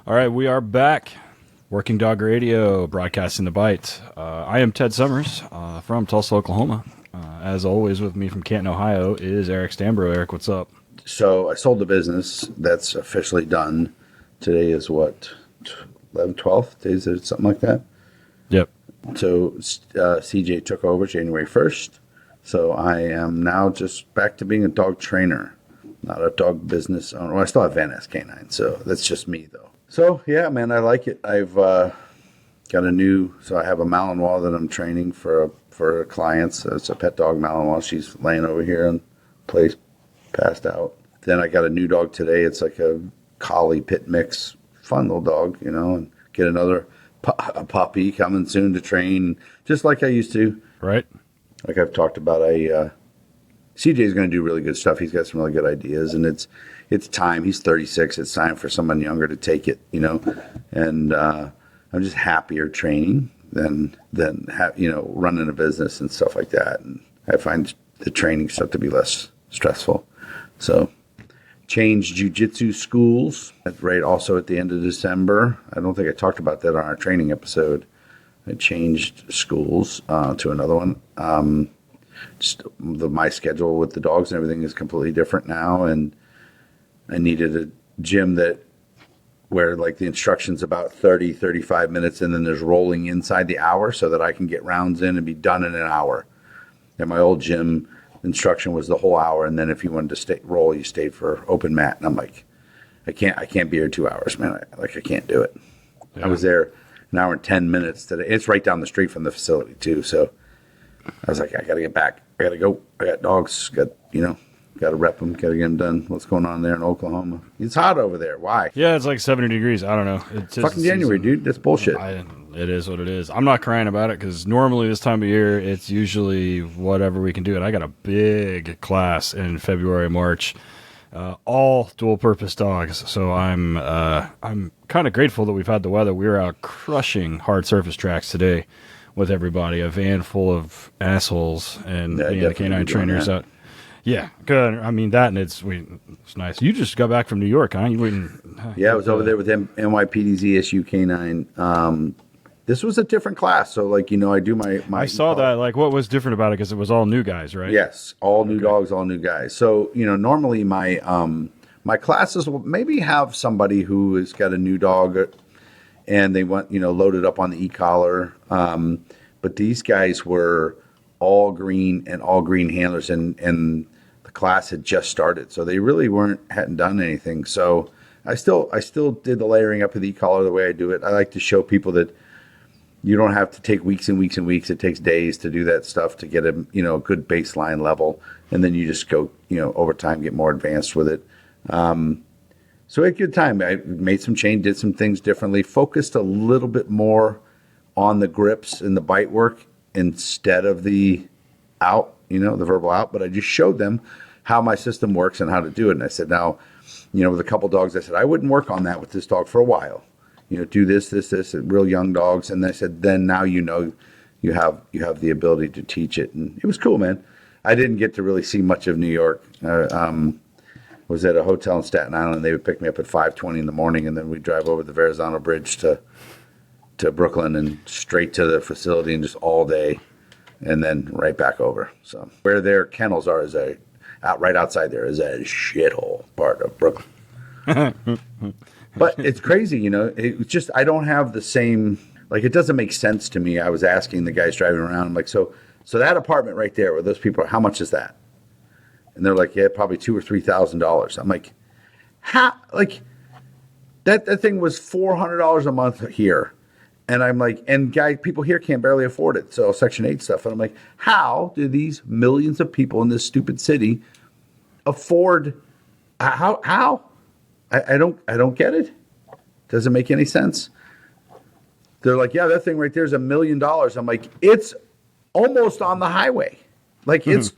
All right, we are back. Working Dog Radio, broadcasting the bite. I am Ted Summers from Tulsa, Oklahoma. As always, with me from Canton, Ohio, is Eric Stanbro. Eric, what's up? So I sold the business. That's officially done. Today is what, 11th, 12th? Is it something like that? Yep. So CJ took over January 1st. So I am now just back to being a dog trainer, not a dog business owner. Well, I still have Van Ness Canine, so that's just me, though. So, yeah, man, I like it. I've got I have a Malinois that I'm training for clients. It's a pet dog Malinois. She's laying over here in place, passed out. Then I got a new dog today. It's like a collie pit mix, fun little dog, and get another a puppy coming soon to train, just like I used to. Right. Like I've talked about, CJ's going to do really good stuff. He's got some really good ideas, and it's time. He's 36. It's time for someone younger to take it, And I'm just happier training than running a business and stuff like that. And I find the training stuff to be less stressful. So changed jiu-jitsu schools, right, also at the end of December. I don't think I talked about that on our training episode. I changed schools to another one. My schedule with the dogs and everything is completely different now, and I needed a gym where like the instruction's about 35 minutes, and then there's rolling inside the hour so that I can get rounds in and be done in an hour. And my old gym instruction was the whole hour, and then if you wanted to roll, you stayed for open mat. And I'm like, I can't be here 2 hours, man. I can't do it. Yeah. I was there an hour and 10 minutes today. It's right down the street from the facility too, so I was like, I got to get back. I got to go. I got dogs. Got to rep them. Got to get them done. What's going on there in Oklahoma? It's hot over there. Why? Yeah, it's like 70 degrees. I don't know. It's fucking January, dude. That's bullshit. It is what it is. I'm not crying about it because normally this time of year, it's usually whatever we can do. And I got a big class in February, March, all dual-purpose dogs. So I'm kind of grateful that we've had the weather. We were out crushing hard surface tracks today with everybody, a van full of assholes, and the canine trainers out. Yeah, good. I mean that, and it's nice. You just got back from New York, huh? I was over there with NYPD's ESU Canine. This was a different class, so I do my. I saw that. Like, what was different about it? Because it was all new guys, right? Yes, all new dogs, all new guys. So normally my classes will maybe have somebody who has got a new dog, and they want loaded up on the e-collar. But these guys were all green handlers, and the class had just started, so they really hadn't done anything. So I still did the layering up of the e-collar the way I do it. I like to show people that you don't have to take weeks and weeks and weeks. It takes days to do that stuff to get a good baseline level, and then you just go over time get more advanced with it. So we had a good time. I made some change, did some things differently, focused a little bit more on the grips and the bite work instead of the out, the verbal out. But I just showed them how my system works and how to do it. And I said, now, with a couple dogs, I said, I wouldn't work on that with this dog for a while. Do this, real young dogs. And I said, then now you have the ability to teach it. And it was cool, man. I didn't get to really see much of New York. Was at a hotel in Staten Island, and they would pick me up at 5:20 in the morning, and then we'd drive over the Verrazano Bridge to Brooklyn and straight to the facility and just all day, and then right back over. So where their kennels are is right outside there is a shithole part of Brooklyn. But it's crazy, It's just I don't have the same, it doesn't make sense to me. I was asking the guys driving around, I'm like, so that apartment right there where those people are, how much is that? And they're like, yeah, probably $2,000 or $3,000. I'm like, how? Like that thing was $400 a month here, and I'm like, and people here can't barely afford it. So Section 8 stuff, and I'm like, how do these millions of people in this stupid city afford? How? I don't get it. Doesn't make any sense. They're like, yeah, that thing right there is $1 million. I'm like, it's almost on the highway. Like it's.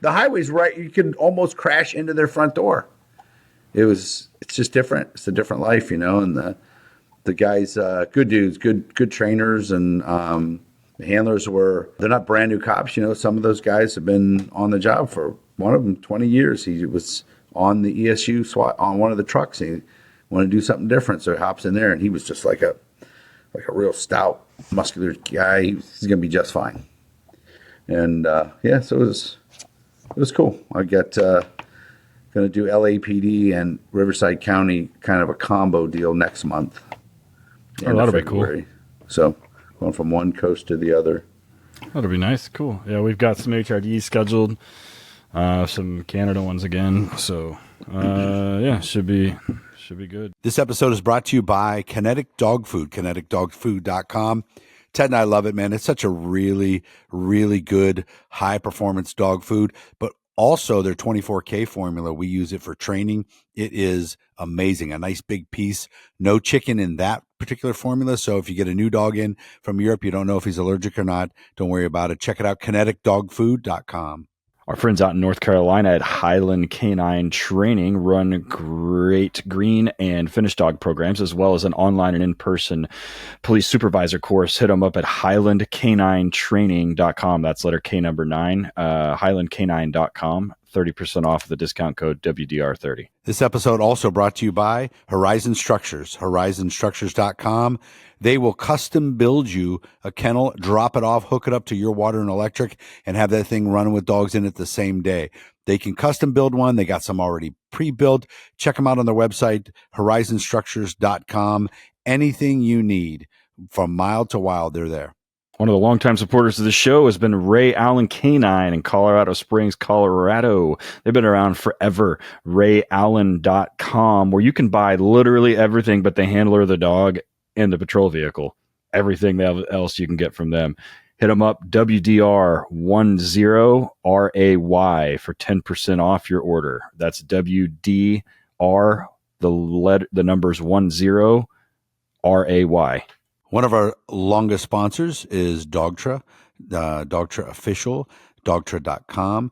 The highway's right. You can almost crash into their front door. It's just different. It's a different life, and the guys, good dudes, good trainers, and the handlers they're not brand new cops. Some of those guys have been on the job for one of them 20 years. He was on the ESU SWAT on one of the trucks. When want to do something different. So he hops in there, and he was just like a real stout, muscular guy. He's going to be just fine. And so it was cool. I got going to do LAPD and Riverside County, kind of a combo deal next month. Oh, that'll be cool. So going from one coast to the other. That'll be nice. Cool. Yeah, we've got some HRDs scheduled, some Canada ones again. So should be good. This episode is brought to you by Kinetic Dog Food, kineticdogfood.com. Ted and I love it, man. It's such a really, really good high-performance dog food, but also their 24K formula. We use it for training. It is amazing. A nice big piece. No chicken in that particular formula. So if you get a new dog in from Europe, you don't know if he's allergic or not, don't worry about it. Check it out, kineticdogfood.com. Our friends out in North Carolina at Highland Canine Training run great green and finished dog programs, as well as an online and in-person police supervisor course. Hit them up at highlandcaninetraining.com. That's letter K number 9, highlandcanine.com. 30% off the discount code WDR30. This episode also brought to you by Horizon Structures, horizonstructures.com. They will custom build you a kennel, drop it off, hook it up to your water and electric, and have that thing running with dogs in it the same day. They can custom build one. They got some already pre-built. Check them out on their website, horizonstructures.com. Anything you need from mild to wild, they're there. One of the longtime supporters of the show has been Ray Allen Canine in Colorado Springs, Colorado. They've been around forever. RayAllen.com, where you can buy literally everything but the handler of the dog and the patrol vehicle. Everything else you can get from them. Hit them up, WDR10RAY for 10% off your order. That's WDR, the numbers 10RAY. One of our longest sponsors is Dogtra, Dogtra Official, Dogtra.com.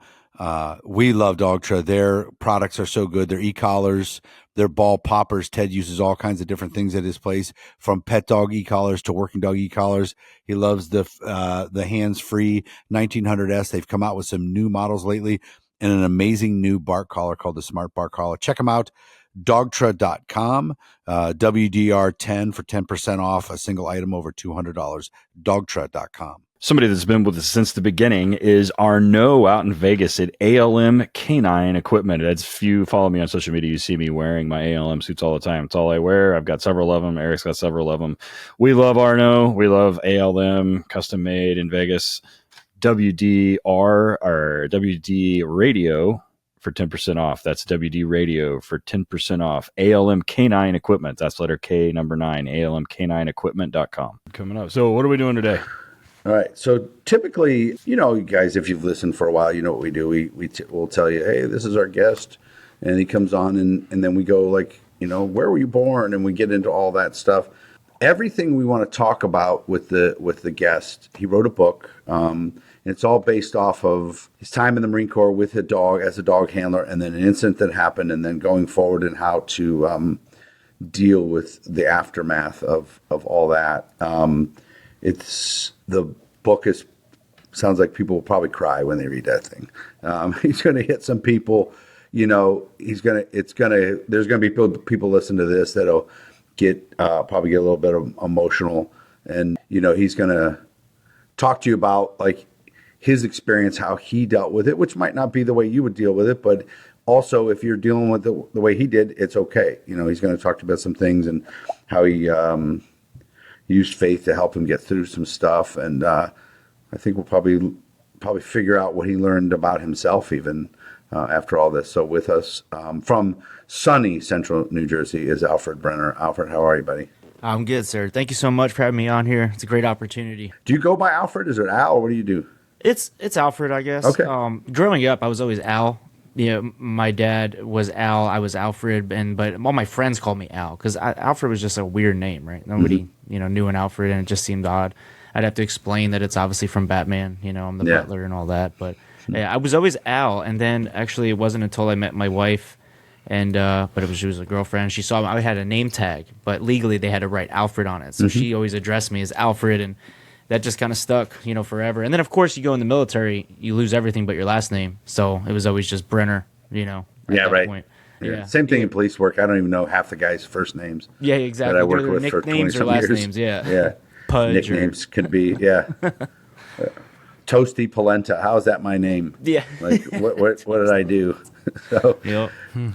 We love Dogtra. Their products are so good. Their e-collars, their ball poppers. Ted uses all kinds of different things at his place, from pet dog e-collars to working dog e-collars. He loves the hands-free 1900S. They've come out with some new models lately and an amazing new bark collar called the Smart Bark Collar. Check them out. Dogtra.com, WDR10 for 10% off a single item over $200. Dogtra.com. Somebody that's been with us since the beginning is Arnaud out in Vegas at ALM Canine Equipment. If you follow me on social media, you see me wearing my ALM suits all the time. It's all I wear. I've got several of them. Eric's got several of them. We love Arnaud. We love ALM, custom made in Vegas. WDR or WD Radio for 10% off. That's WD Radio for 10% off. ALM Canine Equipment. That's letter K number 9, ALMcanineequipment.com. Coming up. So what are we doing today? All right. So typically, you guys, if you've listened for a while, you know what we do. We'll tell you, hey, this is our guest. And he comes on and then we go like, where were you born? And we get into all that stuff. Everything we want to talk about with the guest. He wrote a book. And it's all based off of his time in the Marine Corps with a dog as a dog handler, and then an incident that happened, and then going forward and how to deal with the aftermath of all that. The book sounds like people will probably cry when they read that thing. He's going to hit some people. There's going to be people listen to this that'll probably get a little bit emotional, and he's going to talk to you about like his experience, how he dealt with it, which might not be the way you would deal with it, but also if you're dealing with it the way he did, it's okay. He's going to talk to you about some things and how he used faith to help him get through some stuff. And I think we'll probably figure out what he learned about himself even after all this. So with us from sunny Central New Jersey is Alfred Brenner. Alfred, how are you, buddy? I'm good, sir. Thank you so much for having me on here. It's a great opportunity. Do you go by Alfred? Is it Al, or what do you do? It's Alfred, I guess. Okay. Growing up, I was always Al. My dad was Al. I was Alfred, but all my friends called me Al because Alfred was just a weird name, right? Nobody, knew an Alfred, and it just seemed odd. I'd have to explain that it's obviously from Batman. I'm the butler and all that, but I was always Al. And then actually, it wasn't until I met my wife, and she was a girlfriend. She saw I had a name tag, but legally they had to write Alfred on it, so she always addressed me as Alfred, and that just kind of stuck, forever. And then, of course, you go in the military, you lose everything but your last name. So it was always just Brenner, at that point. Yeah. Same thing Yeah. in police work. I don't even know half the guys' first names Yeah, exactly. that I worked Their with for 20 nicknames or some last years. names, yeah. Yeah. Pudge or Nicknames could be, yeah. Toasty Polenta. How's that my name? yeah. Like, what did I do? So, Yep.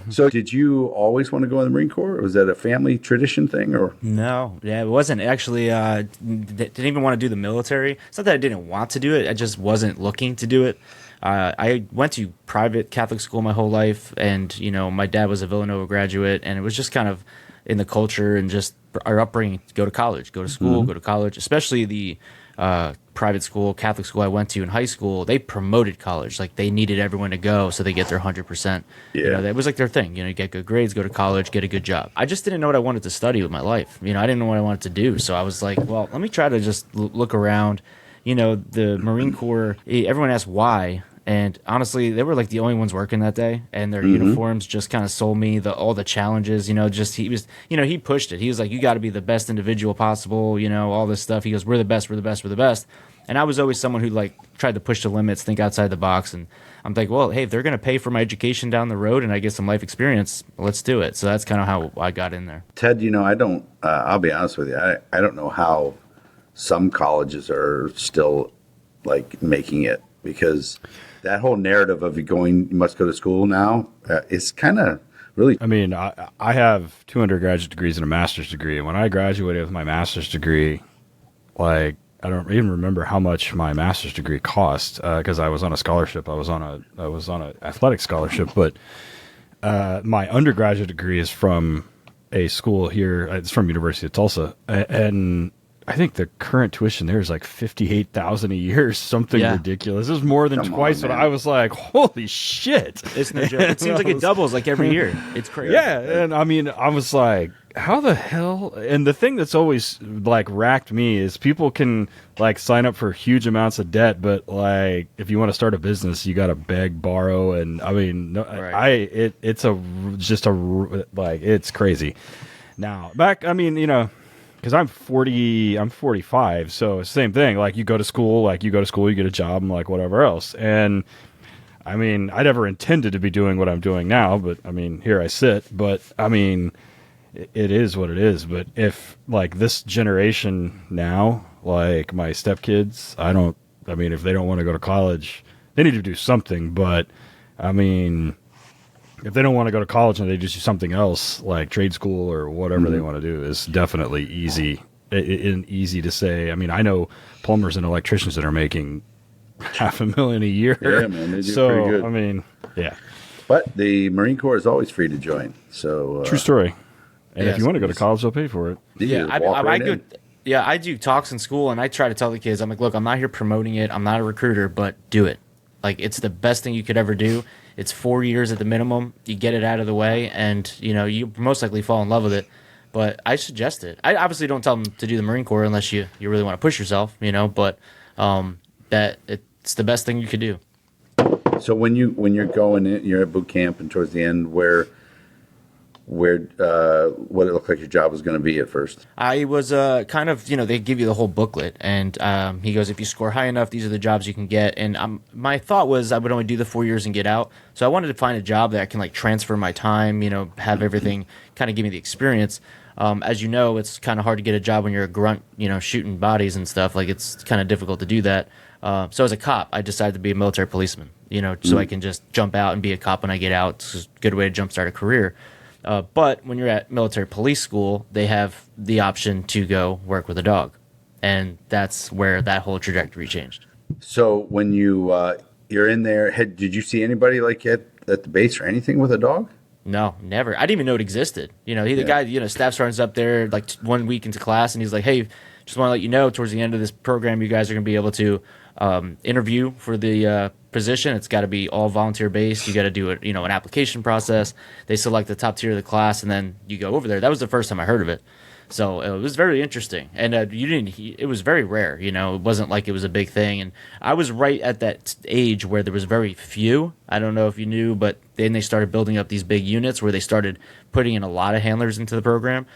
so did you always want to go in the Marine Corps? Or was that a family tradition thing, or? No, yeah, it wasn't actually. Didn't even want to do the military. It's not that I didn't want to do it; I just wasn't looking to do it. I went to private Catholic school my whole life, and my dad was a Villanova graduate, and it was just kind of in the culture and just our upbringing. Go to college, go to school, go to college. Especially the private school, Catholic school I went to in high school. They promoted college, like they needed everyone to go so they get their 100%. Yeah. That was like their thing. You get good grades, go to college, get a good job. I just didn't know what I wanted to study with my life. I didn't know what I wanted to do. So I was like, well, let me try to just look around. The Marine Corps, everyone asked why. And honestly, they were like the only ones working that day, and their uniforms just kind of sold me all the challenges. He pushed it. He was like, "You got to be the best individual possible." All this stuff. He goes, "We're the best. We're the best. We're the best." And I was always someone who tried to push the limits, think outside the box. And I'm like, well, hey, if they're gonna pay for my education down the road and I get some life experience, let's do it. So that's kind of how I got in there. Ted, I don't. I'll be honest with you. I don't know how some colleges are still making it, because that whole narrative of you must go to school now is kind of really. I mean, I have 2 undergraduate degrees and a master's degree. And when I graduated with my master's degree, I don't even remember how much my master's degree cost, because I was on a scholarship. I was on an athletic scholarship. But my undergraduate degree is from a school here. It's from University of Tulsa, and I think the current tuition there is like $58,000 a year, something ridiculous. It was more than twice what I was like, holy shit. It's no joke. It seems like it doubles every year. It's crazy. Yeah, and I was like, how the hell? And the thing that's always racked me is people can sign up for huge amounts of debt, but if you want to start a business, you got to beg, borrow, and right. It's crazy. Now back, because I'm 45, so it's the same thing. You go to school, you get a job, and whatever else. And I never intended to be doing what I'm doing now, but here I sit. But it is what it is. But if this generation now, my stepkids, if they don't want to go to college, they need to do something. But if they don't want to go to college and they just do something else, like trade school or whatever they want to do, is definitely easy. Easy to say. I know plumbers and electricians that are making $500,000 a year. Yeah, man, they do pretty good. Yeah. But the Marine Corps is always free to join. So true story. And if you want to go to college, they'll pay for it. I do talks in school, and I try to tell the kids, I'm like, look, I'm not here promoting it. I'm not a recruiter, but do it. It's the best thing you could ever do. It's 4 years at the minimum. You get it out of the way, and you most likely fall in love with it. But I suggest it. I obviously don't tell them to do the Marine Corps unless you really want to push yourself, But that it's the best thing you could do. So when you're going in, you're at boot camp, and towards the end, where what it looked like your job was going to be at first? I was kind of, they give you the whole booklet, and he goes, if you score high enough, these are the jobs you can get. And my thought was I would only do the 4 years and get out. So I wanted to find a job that I can transfer my time, have everything kind of give me the experience. As you know, it's kind of hard to get a job when you're a grunt, shooting bodies and stuff. It's kind of difficult to do that. So as a cop, I decided to be a military policeman, so I can just jump out and be a cop when I get out. It's a good way to jumpstart a career. But when you're at military police school, they have the option to go work with a dog. And that's where that whole trajectory changed. So when you're in there, did you see anybody at the base or anything with a dog? No, never. I didn't even know it existed. The guy, staff sergeant's up there 1 week into class, and he's like, hey, just want to let you know towards the end of this program, you guys are going to be able to interview for the position. It's got to be all volunteer based. You got to do an application process. They select the top tier of the class, and then you go over there. That was the first time I heard of it. So it was very interesting, and it was very rare. It wasn't like it was a big thing. And I was right at that age where there was very few. I don't know if you knew, but then they started building up these big units where they started putting in a lot of handlers into the program.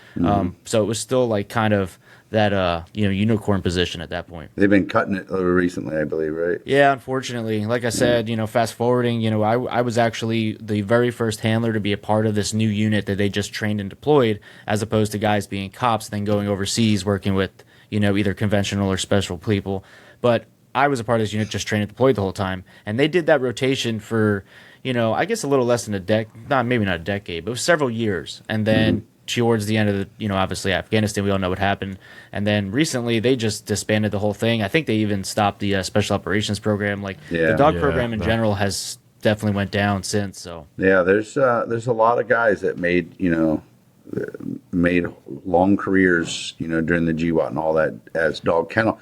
So it was still like kind of that unicorn position at that point. They've been cutting it recently, I believe, right? Yeah, unfortunately, like I said, fast forwarding, I was actually the very first handler to be a part of this new unit that they just trained and deployed, as opposed to guys being cops then going overseas working with either conventional or special people. But I was a part of this unit just trained and deployed the whole time, and they did that rotation for I guess a little less than maybe not a decade, but it was several years, and then. Towards the end of the, obviously Afghanistan, we all know what happened. And then recently they just disbanded the whole thing. I think they even stopped the special operations program. Like the dog program in general has definitely went down since. So yeah, there's a lot of guys that made long careers, during the GWAT and all that as dog kennel,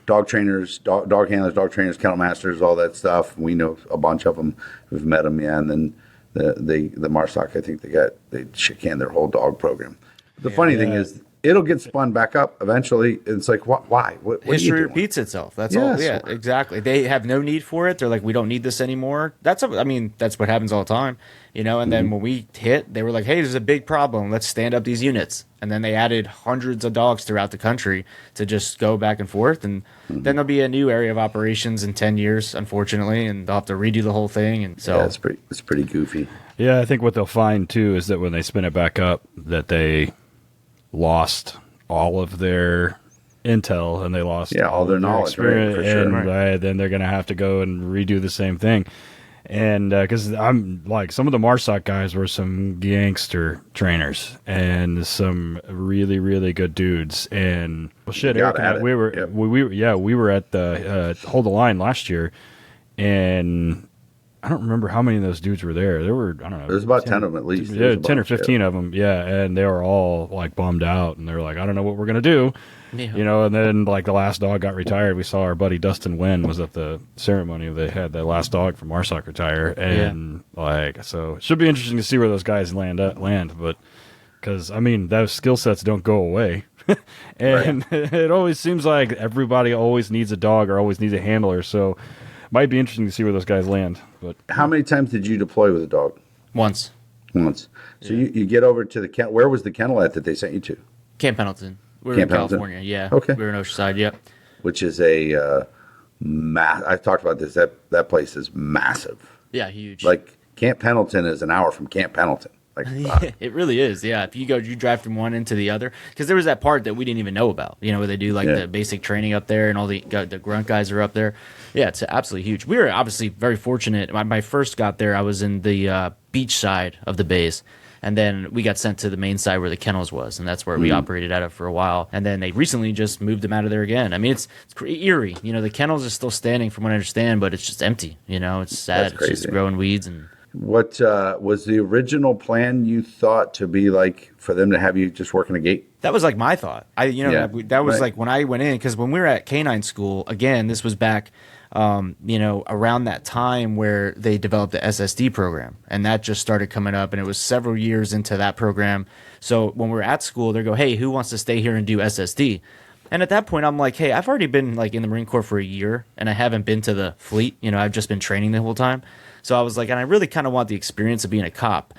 dog trainers, dog handlers, dog trainers, kennel masters, all that stuff. We know a bunch of them who've met them, and then the MARSOC, I think they shit-canned their whole dog program. The funny thing is, it'll get spun back up eventually. It's like, why? What history repeats itself. That's all. Yeah, exactly. They have no need for it. They're like, we don't need this anymore. That's what happens all the time, And then when we hit, they were like, hey, there's a big problem. Let's stand up these units. And then they added hundreds of dogs throughout the country to just go back and forth. And then there'll be a new area of operations in 10 years, unfortunately, and they'll have to redo the whole thing. And so it's pretty goofy. Yeah, I think what they'll find too is that when they spin it back up, that they lost all of their intel and they lost all their knowledge, right? For sure. And then they're going to have to go and redo the same thing. And because I'm like, some of the MARSOC guys were some gangster trainers and some really, really good dudes. And well, shit, Eric and I, we were at the Hold the Line last year, and I don't remember how many of those dudes were there. There were, I don't know. There's about 10 of them at least. Yeah, 10 or 15 of them. Yeah, and they were all like bummed out, and they were like, I don't know what we're gonna do. Yeah. And then like the last dog got retired. We saw our buddy Dustin Wynn was at the ceremony. They had the last dog from MARSOC retire, and so it should be interesting to see where those guys land. But because those skill sets don't go away, and it always seems like everybody always needs a dog or always needs a handler. So might be interesting to see where those guys land. But how many times did you deploy with a dog? Once. So you get over to the kennel. Where was the kennel at that they sent you to? Camp Pendleton. We were in California, yeah. Okay. We were in Oceanside, yep. Which is I talked about this. That place is massive. Yeah, huge. Like Camp Pendleton is an hour from Camp Pendleton. Like it really is, yeah. If you drive from one into the other, because there was that part that we didn't even know about, where they do the basic training up there, and all the grunt guys are up there. Yeah, it's absolutely huge. We were obviously very fortunate. When I first got there, I was in the beach side of the base. And then we got sent to the main side where the kennels was, and that's where we operated out of for a while. And then they recently just moved them out of there again. It's eerie. The kennels are still standing from what I understand, but it's just empty. It's sad. It's just growing weeds. And what was the original plan you thought to be like for them to have you just working a gate? That was like my thought. That was like when I went in, because when we were at canine school, again, this was back around that time where they developed the SSD program, and that just started coming up, and it was several years into that program. So when we were at school, they go, hey, who wants to stay here and do SSD? And at that point, I'm like, hey, I've already been like in the Marine Corps for a year, and I haven't been to the fleet. I've just been training the whole time. So I was like, and I really kind of want the experience of being a cop,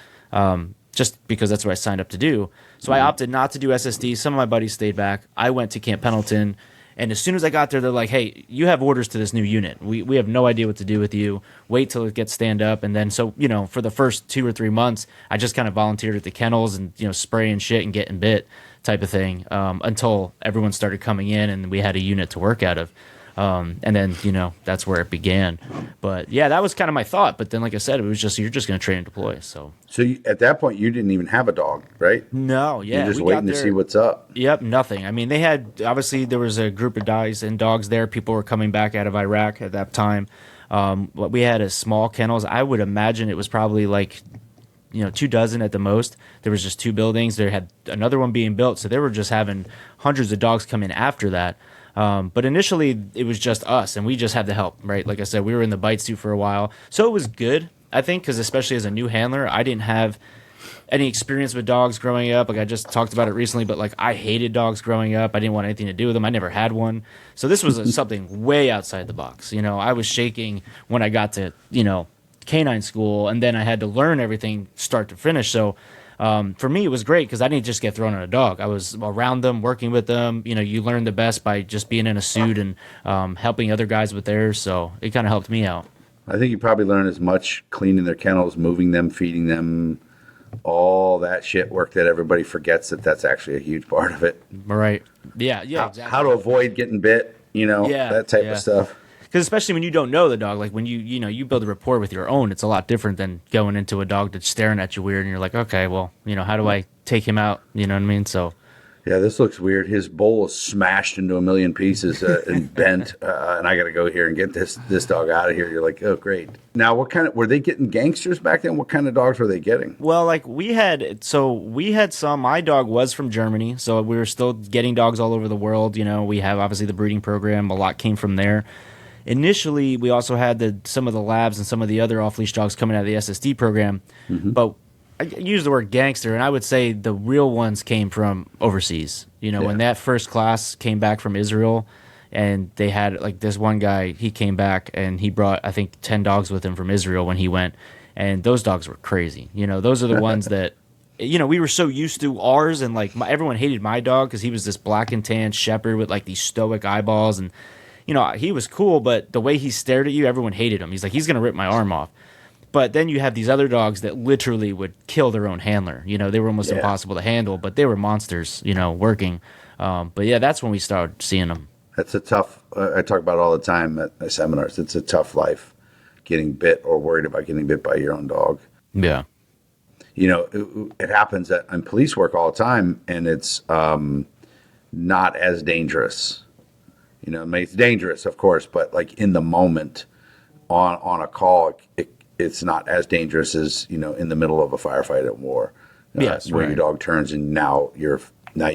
just because that's what I signed up to do. So I opted not to do SSD. Some of my buddies stayed back. I went to Camp Pendleton. And as soon as I got there, they're like, hey, you have orders to this new unit. We have no idea what to do with you. Wait till it gets stand up. And then for the first 2 or 3 months, I just kind of volunteered at the kennels and, spraying shit and getting bit type of thing until everyone started coming in and we had a unit to work out of. And then, that's where it began. But yeah, that was kind of my thought. But then, like I said, it was just, you're just going to train and deploy. So at that point, you didn't even have a dog, right? No, yeah. You're just waiting to see what's up. Yep, nothing. They had, obviously, there was a group of guys and dogs there. People were coming back out of Iraq at that time. We had a small kennels. I would imagine it was probably like 24 at the most. There was just 2 buildings. There had another one being built. So they were just having hundreds of dogs come in after that. But initially, it was just us, and we just had the help, right? Like I said, we were in the bite suit for a while. So it was good, I think, because especially as a new handler, I didn't have any experience with dogs growing up. Like I just talked about it recently, but like I hated dogs growing up. I didn't want anything to do with them. I never had one. So this was something way outside the box. I was shaking when I got to, canine school, and then I had to learn everything start to finish. So for me, it was great because I didn't just get thrown on a dog. I was around them, working with them. You know, you learn the best by just being in a suit and helping other guys with theirs. So it kind of helped me out. I think you probably learn as much cleaning their kennels, moving them, feeding them, all that shit work that everybody forgets that's actually a huge part of it. Right. Yeah, exactly. How to avoid getting bit, that type of stuff. Because especially when you don't know the dog, like when you build a rapport with your own, it's a lot different than going into a dog that's staring at you weird and you're like, okay, well, how do I take him out? You know what I mean? So. Yeah, this looks weird. His bowl is smashed into a million pieces and bent, and I got to go here and get this dog out of here. You're like, oh, great. Now, were they getting gangsters back then? What kind of dogs were they getting? Well, like we had some. My dog was from Germany, so we were still getting dogs all over the world. We have obviously the breeding program. A lot came from there. Initially, we also had some of the labs and some of the other off-leash dogs coming out of the SSD program, but I use the word gangster, and I would say the real ones came from overseas. When that first class came back from Israel, and they had like this one guy, he came back and he brought I think 10 dogs with him from Israel when he went, and those dogs were crazy. Those are the ones that we were so used to ours, and like everyone hated my dog because he was this black and tan shepherd with like these stoic eyeballs, and he was cool, but the way he stared at you, everyone hated him. He's like, he's gonna rip my arm off. But then you have these other dogs that literally would kill their own handler. They were almost impossible to handle, but they were monsters, working. But yeah, that's when we started seeing them. That's a tough, I talk about it all the time at my seminars. It's a tough life, getting bit or worried about getting bit by your own dog. Yeah. It happens in police work all the time, and it's not as dangerous. It's dangerous, of course, but like in the moment on a call, it's not as dangerous as in the middle of a firefight at war, yes, where right. your dog turns and now you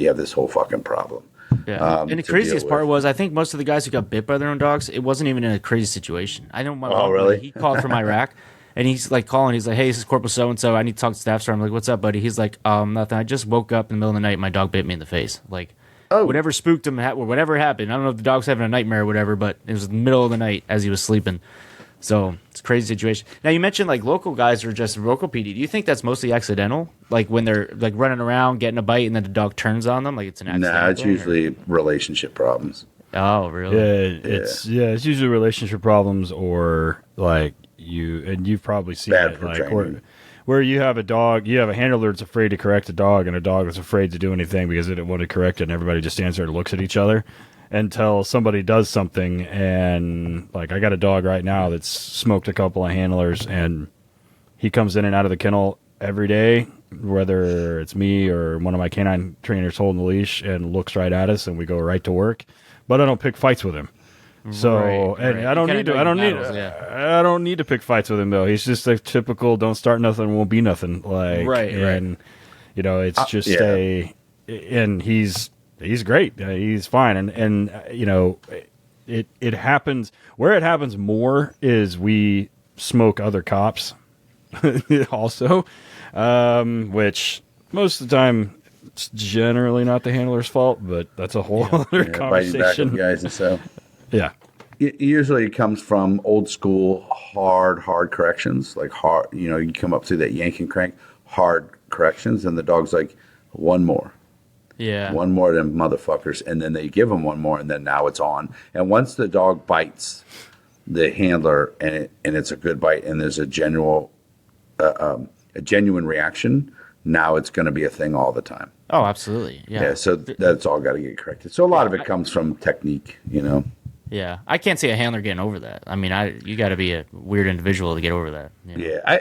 have this whole fucking problem. Yeah, and the craziest part was I think most of the guys who got bit by their own dogs, it wasn't even in a crazy situation. I know my mom, really? He called from Iraq, and he's like calling. He's like, "Hey, this is Corporal so and so. I need to talk to staff." So I'm like, "What's up, buddy?" He's like, "Nothing. I just woke up in the middle of the night. My dog bit me in the face. Like, whatever spooked him, or whatever happened. I don't know if the dog's having a nightmare or whatever, but it was the middle of the night as he was sleeping." So it's a crazy situation. Now you mentioned like local guys are just local PD. Do you think that's mostly accidental? Like when they're like running around getting a bite and then the dog turns on them, like it's an accident? Nah, it's usually relationship problems. Oh, really? Yeah, it's usually relationship problems or like you've probably seen Bad it for like training. where you have a handler that's afraid to correct a dog, and a dog that's afraid to do anything because they didn't want to correct it, and everybody just stands there and looks at each other until somebody does something. And like I got a dog right now that's smoked a couple of handlers, and he comes in and out of the kennel every day, whether it's me or one of my canine trainers holding the leash, and looks right at us, and we go right to work. But I don't pick fights with him. So Right. I don't need to pick fights with him though. He's just a typical don't start nothing, won't be nothing. Like and it's just and he's great. He's fine. And it happens where it happens more is we smoke other cops also, which most of the time it's generally not the handler's fault, but that's a whole other Biting back conversation. at guys and stuff. Yeah. It usually comes from old school hard corrections, like hard. You come up through that yank and crank hard corrections, and the dog's like, one more. Yeah. One more of them motherfuckers, and then they give them one more, and then now it's on. And once the dog bites the handler, and it's a good bite, and there's a genuine reaction, now it's going to be a thing all the time. Oh, absolutely. Yeah. So that's all got to get corrected. So a lot of it comes from technique, Yeah, I can't see a handler getting over that. I mean, you got to be a weird individual to get over that. Yeah,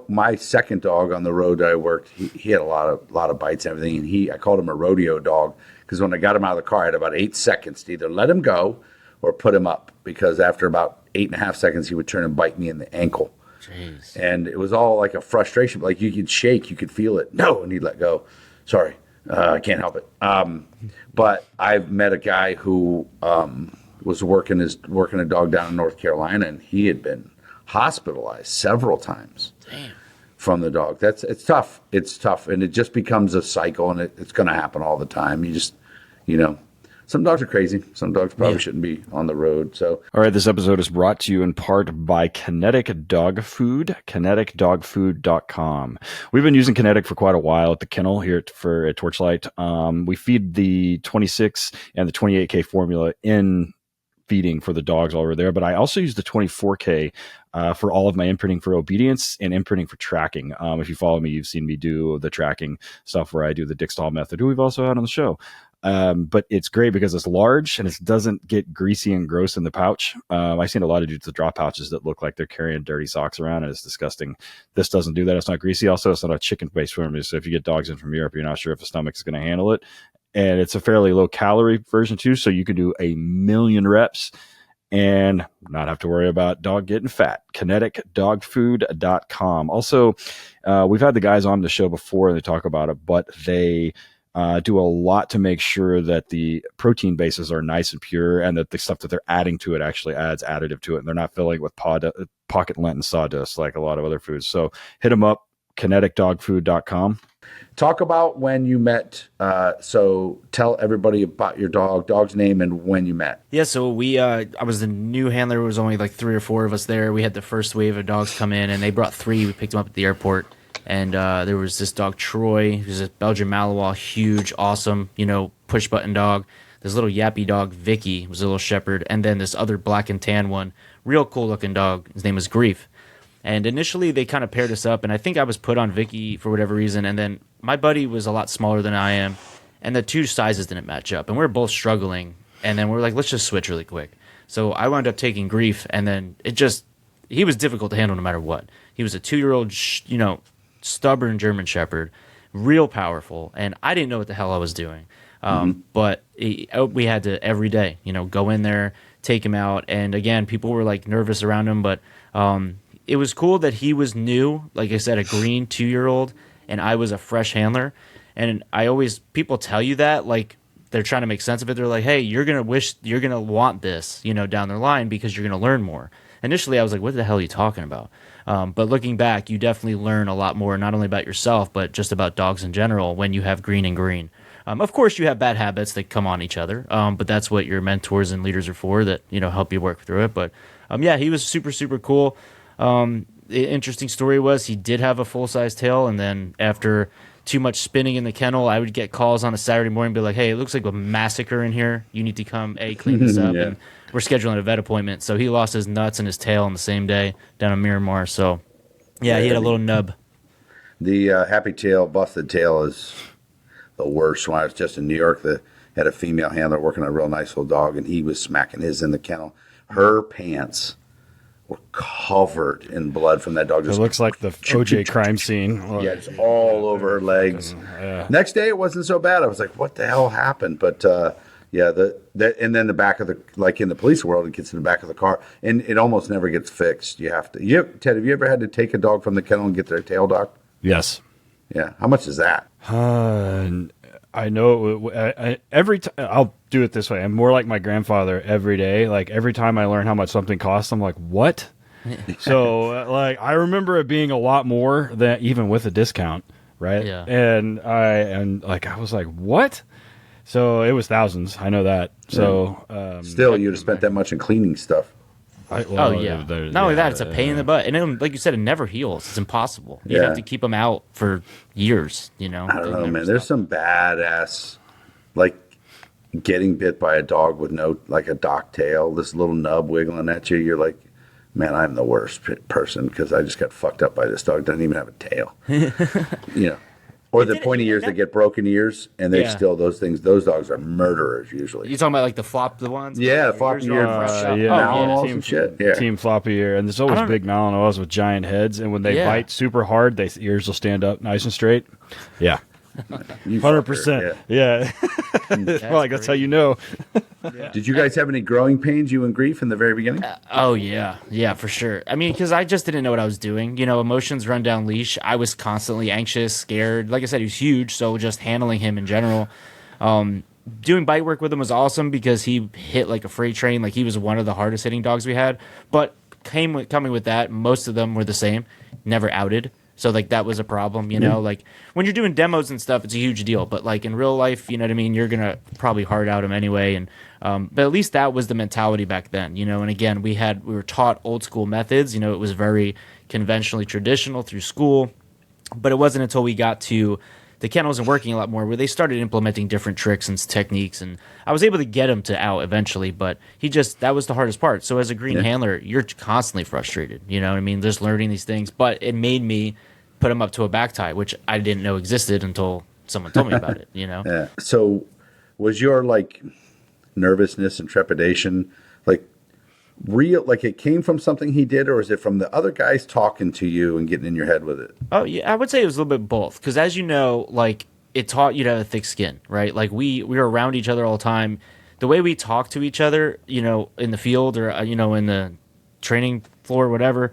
my second dog on the road that I worked, he had a lot of bites and everything, and I called him a rodeo dog because when I got him out of the car, I had about 8 seconds to either let him go or put him up, because after about 8.5 seconds, he would turn and bite me in the ankle. Jeez. And it was all like a frustration, like you could shake, you could feel it. No, and he'd let go. Sorry, I can't help it. But I've met a guy who was working a dog down in North Carolina, and he had been hospitalized several times. Damn. From the dog. It's tough. It's tough, and it just becomes a cycle, and it's going to happen all the time. You just, some dogs are crazy. Some dogs probably shouldn't be on the road. So, All right, this episode is brought to you in part by Kinetic Dog Food, kineticdogfood.com. We've been using Kinetic for quite a while at the kennel here at Torchlight. We feed the 26 and the 28K formula in feeding for the dogs all over there, but I also use the 24K for all of my imprinting for obedience and imprinting for tracking. If you follow me, you've seen me do the tracking stuff where I do the Dick Stahl method, who we've also had on the show. But it's great because it's large and it doesn't get greasy and gross in the pouch. I've seen a lot of dudes with drop pouches that look like they're carrying dirty socks around, and it's disgusting. This doesn't do that. It's not greasy. Also, it's not a chicken-based formula, so if you get dogs in from Europe, you're not sure if the stomach is going to handle it. And it's a fairly low-calorie version, too, so you can do 1,000,000 reps and not have to worry about dog getting fat. kineticdogfood.com. Also, we've had the guys on the show before, and they talk about it, but they do a lot to make sure that the protein bases are nice and pure, and that the stuff that they're adding to it actually adds additive to it, and they're not filling it with pocket lint and sawdust like a lot of other foods. So hit them up, kineticdogfood.com. talk about when you met. So tell everybody about your dog's name, and when you met. Yeah, so I was the new handler. There was only like 3 or 4 of us there. We had the first wave of dogs come in, and they brought 3. We picked them up at the airport. And there was this dog, Troy, who's a Belgian Malinois, huge, awesome, push-button dog. This little yappy dog, Vicky, was a little shepherd. And then this other black and tan one, real cool-looking dog. His name was Grief. And initially, they kind of paired us up, and I think I was put on Vicky for whatever reason. And then my buddy was a lot smaller than I am, and the 2 sizes didn't match up. And we were both struggling. And then we were like, let's just switch really quick. So I wound up taking Grief, and then he was difficult to handle no matter what. He was a 2-year-old, stubborn German Shepherd, real powerful, and I didn't know what the hell I was doing. But we had to every day, go in there, take him out, and again, people were like nervous around him, but it was cool that he was new, like I said, a green 2-year-old, and I was a fresh handler. And people tell you that like they're trying to make sense of it. They're like, hey, you're gonna want this, down the line because you're gonna learn more. Initially, I was like, what the hell are you talking about? But looking back, you definitely learn a lot more, not only about yourself, but just about dogs in general when you have green and green. Of course, you have bad habits that come on each other, but that's what your mentors and leaders are for, that help you work through it. But he was super, super cool. The interesting story was he did have a full-size tail, and then after too much spinning in the kennel, I would get calls on a Saturday morning and be like, hey, it looks like a massacre in here. You need to come, clean this up. And we're scheduling a vet appointment. So he lost his nuts and his tail on the same day down in Miramar. So, he had a little nub. The happy tail, busted tail is the worst. When I was just in New York, had a female handler working a real nice little dog, and he was smacking his in the kennel. Her pants were covered in blood from that dog. It looks like the OJ crime scene. Yeah, it's all over her legs. Next day, it wasn't so bad. I was like, what the hell happened? But and then the back of the, like in the police world, it gets in the back of the car, and it almost never gets fixed. You have to. Ted, have you ever had to take a dog from the kennel and get their tail docked? Yes. Yeah. How much is that? I know every time I'll do it this way. I'm more like my grandfather every day. Like every time I learn how much something costs, I'm like, what? So I remember it being a lot more than even with a discount. Right. Yeah. And I was like, what? So it was thousands. I know that. So Still, you'd have spent that much in cleaning stuff. Not only that, it's a pain in the butt, and then, like you said, it never heals. It's impossible. You have to keep them out for years. I don't know, man. There's some badass, like getting bit by a dog with a dock tail, this little nub wiggling at you. You're like, man, I'm the worst person because I just got fucked up by this dog. Doesn't even have a tail. Or the pointy ears that get broken ears, and they still, those dogs are murderers usually. You talking about like the ones? Yeah, floppy ear. Malinois shit. Yeah. Team floppy ear. And there's always big Malinois with giant heads, and when they bite super hard, their ears will stand up nice and straight. Yeah. 100%. Yeah. That's how you know. Did you guys have any growing pains, you and Grief, in the very beginning? Yeah, for sure. I mean, because I just didn't know what I was doing. Emotions run down leash. I was constantly anxious, scared. Like I said, he was huge, so just handling him in general. Doing bite work with him was awesome because he hit like a freight train. Like he was one of the hardest hitting dogs we had. But coming with that, most of them were the same. Never outed. So like that was a problem, you know, like when you're doing demos and stuff, it's a huge deal. But like in real life, you know what I mean? You're going to probably hard out him anyway. And, but at least that was the mentality back then, you know? And again, we were taught old school methods, you know, it was very conventionally traditional through school, but it wasn't until we got to the kennels and working a lot more where they started implementing different tricks and techniques. And I was able to get him to out eventually, but that was the hardest part. So as a green handler, you're constantly frustrated, you know what I mean? Just learning these things, but it made me put him up to a back tie, which I didn't know existed until someone told me about it, you know? Yeah. So was your like nervousness and trepidation like real, like it came from something he did, or is it from the other guys talking to you and getting in your head with it? Oh yeah, I would say it was a little bit both. Because as you know, like it taught you to have a thick skin, right? Like we were around each other all the time. The way we talk to each other, you know, in the field or you know in the training floor, or whatever,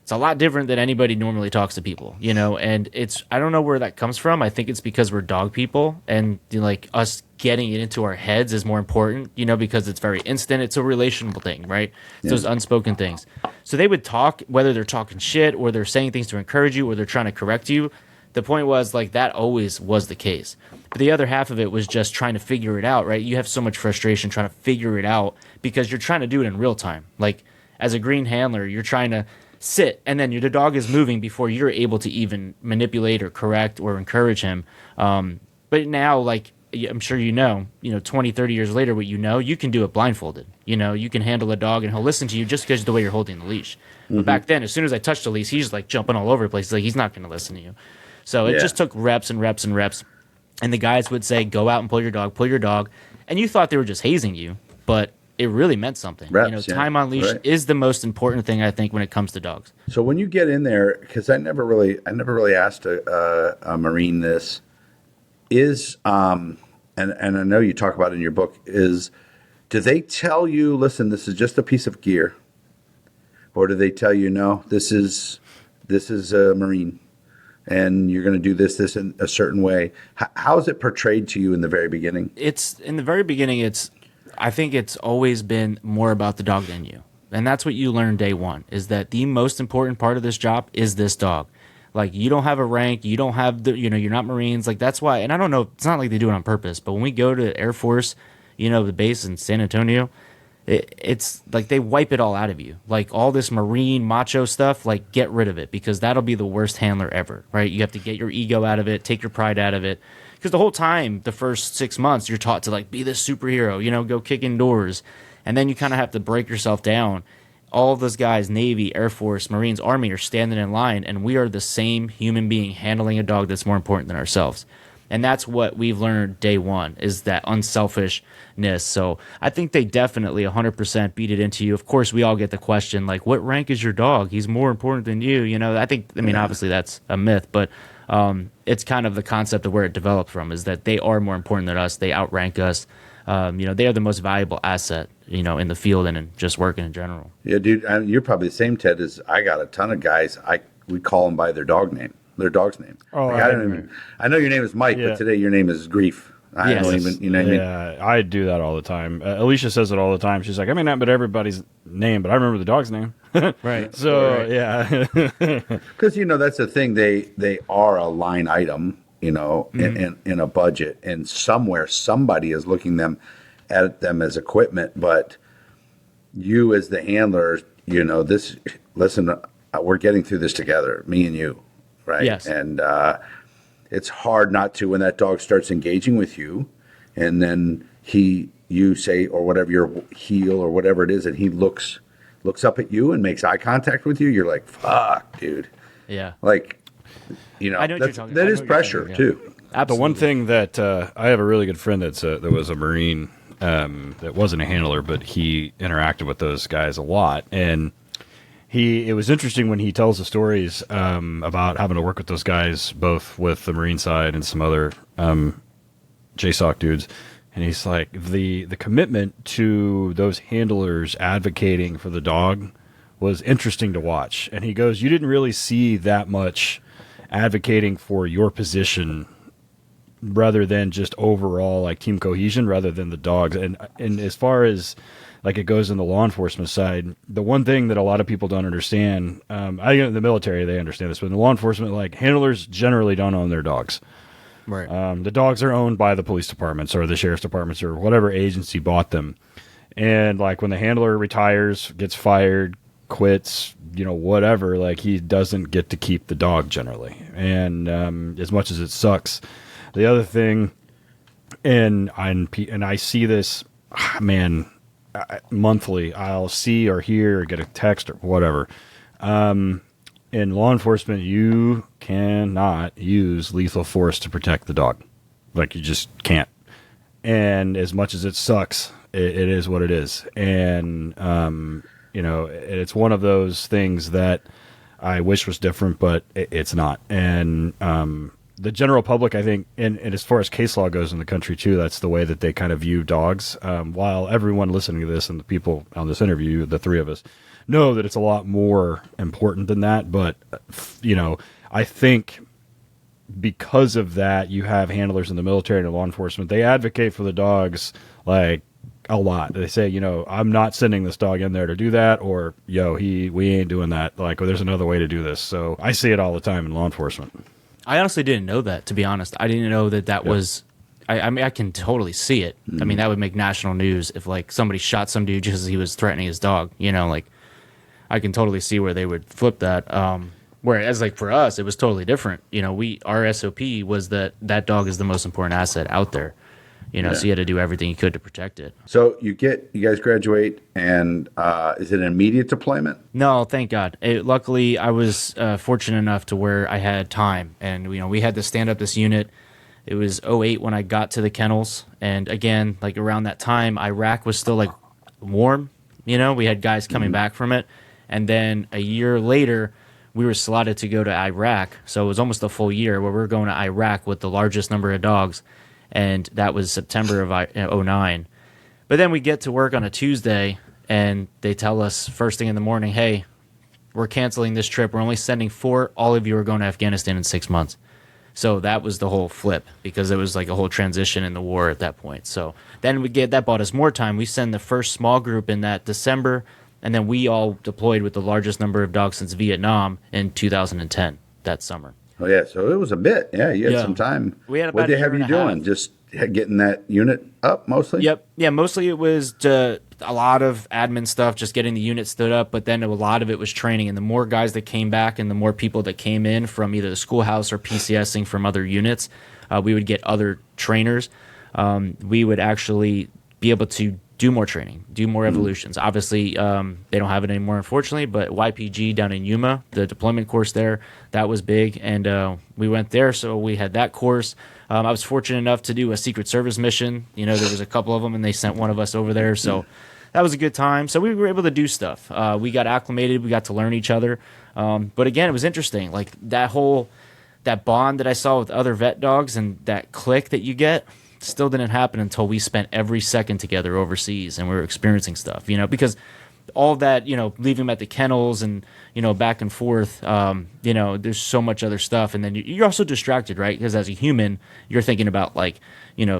it's a lot different than anybody normally talks to people, you know. And I don't know where that comes from. I think it's because we're dog people, and you know, like us getting it into our heads is more important, you know, because it's very instant. It's a relational thing, right? It's those unspoken things. So they would talk, whether they're talking shit or they're saying things to encourage you or they're trying to correct you. The point was like that always was the case. But the other half of it was just trying to figure it out, right? You have so much frustration trying to figure it out because you're trying to do it in real time. Like as a green handler, you're trying to sit and then the dog is moving before you're able to even manipulate or correct or encourage him. But now, like, I'm sure you know, 20, 30 years later, what you can do it blindfolded. You know, you can handle a dog and he'll listen to you just because of the way you're holding the leash. But back then, as soon as I touched the leash, he's like jumping all over the place. Like, he's not going to listen to you. So it just took reps and reps and reps. And the guys would say, go out and pull your dog. And you thought they were just hazing you, but it really meant something. Reps, time on leash is the most important thing, I think, when it comes to dogs. So when you get in there, because I never really asked a Marine this, is and I know you talk about it in your book, is do they tell you, listen, this is just a piece of gear, or do they tell you, no, this is a Marine, and you're going to do this in a certain way? How is it portrayed to you in the very beginning? It's in the very beginning. I think it's always been more about the dog than you. And that's what you learn day one, is that the most important part of this job is this dog. Like, you don't have a rank, you don't have you're not Marines. Like, that's why, and I don't know, it's not like they do it on purpose, but when we go to Air Force, the base in San Antonio, it's like they wipe it all out of you. Like, all this Marine macho stuff, like, get rid of it, because that'll be the worst handler ever, right? You have to get your ego out of it, take your pride out of it. Because the whole time, the first 6 months, you're taught to, like, be this superhero, go kick indoors. And then you kind of have to break yourself down. All of those guys, Navy, Air Force, Marines, Army, are standing in line, and we are the same human being handling a dog that's more important than ourselves. And that's what we've learned day one, is that unselfishness. So I think they definitely 100% beat it into you. Of course, we all get the question, like, what rank is your dog? He's more important than you. Obviously that's a myth, but it's kind of the concept of where it developed from, is that they are more important than us. They outrank us. They are the most valuable asset, in the field and in just working in general. Yeah, dude, you're probably the same, Ted, as I got a ton of guys. We call them by their dog's name. Oh, like, I know your name is Mike, but today your name is Grief. I don't even, what I mean? I do that all the time. Alicia says it all the time. She's like, I may not remember everybody's name, but I remember the dog's name. Right. So, yeah. Because, that's the thing. They are a line item, in a budget. And somewhere, somebody is looking at them as equipment. But you as the handler, listen, we're getting through this together, me and you. Right. Yes. And it's hard not to, when that dog starts engaging with you, and then you say, or whatever, your heel or whatever it is, and he looks up at you and makes eye contact with you. You're like, fuck, dude. Yeah. Like, I know that is pressure too. Absolutely. The one thing that I have a really good friend that was a Marine that wasn't a handler, but he interacted with those guys a lot. And it was interesting when he tells the stories about having to work with those guys, both with the Marine side and some other JSOC dudes. And he's like, the commitment to those handlers advocating for the dog was interesting to watch. And he goes, you didn't really see that much advocating for your position rather than just overall like team cohesion rather than the dogs. And as far as like it goes in the law enforcement side, the one thing that a lot of people don't understand, I in the military they understand this, but in the law enforcement, like handlers generally don't own their dogs. Right. The dogs are owned by the police departments or the sheriff's departments or whatever agency bought them. And like when the handler retires, gets fired, quits, whatever, like he doesn't get to keep the dog generally. And as much as it sucks, the other thing, and I see this, man, monthly, I'll see or hear or get a text or whatever. In law enforcement, you cannot use lethal force to protect the dog. Like you just can't. And as much as it sucks, it is what it is. And, it's one of those things that I wish was different, but it's not. And the general public, I think, and as far as case law goes in the country too, that's the way that they kind of view dogs. While everyone listening to this and the people on this interview, the three of us, know that it's a lot more important than that. But, I think because of that, you have handlers in the military and law enforcement. They advocate for the dogs like a lot. They say, I'm not sending this dog in there to do that, or we ain't doing that. Like, there's another way to do this. So I see it all the time in law enforcement. I honestly didn't know that, to be honest. I didn't know that was. I mean, I can totally see it. Mm-hmm. I mean, that would make national news if like somebody shot some dude just because he was threatening his dog. Like I can totally see where they would flip that. Whereas like for us, it was totally different. Our SOP was that dog is the most important asset out there. So you had to do everything you could to protect it. So you guys graduate, and is it an immediate deployment? No, thank God. Luckily, I was fortunate enough to where I had time, and we had to stand up this unit. It was 2008 when I got to the kennels, and again, like around that time, Iraq was still like warm. We had guys coming back from it, and then a year later, we were slotted to go to Iraq. So it was almost a full year where we were going to Iraq with the largest number of dogs. And that was September of 2009. But then we get to work on a Tuesday, and they tell us first thing in the morning, hey, we're canceling this trip. We're only sending 4. All of you are going to Afghanistan in 6 months. So that was the whole flip, because it was like a whole transition in the war at that point. So then that bought us more time. We send the first small group in that December, and then we all deployed with the largest number of dogs since Vietnam in 2010, that summer. Oh, yeah. So it was a bit. Yeah, you had some time. We had about what did they have you doing? Just getting that unit up mostly? Yep. Yeah, mostly it was a lot of admin stuff, just getting the unit stood up, but then a lot of it was training. And the more guys that came back and the more people that came in from either the schoolhouse or PCSing from other units, we would get other trainers. We would actually be able to do more training, do more evolutions. Obviously, they don't have it anymore, unfortunately, but YPG down in Yuma, the deployment course there, that was big, and we went there, so we had that course. I was fortunate enough to do a Secret Service mission. There was a couple of them, and they sent one of us over there, so that was a good time. So we were able to do stuff. We got acclimated, we got to learn each other, but again, it was interesting. Like that bond that I saw with other vet dogs and that click that you get, still didn't happen until we spent every second together overseas and we were experiencing stuff, because all that, leaving them at the kennels and, back and forth, there's so much other stuff. And then you're also distracted, right? Because as a human, you're thinking about like,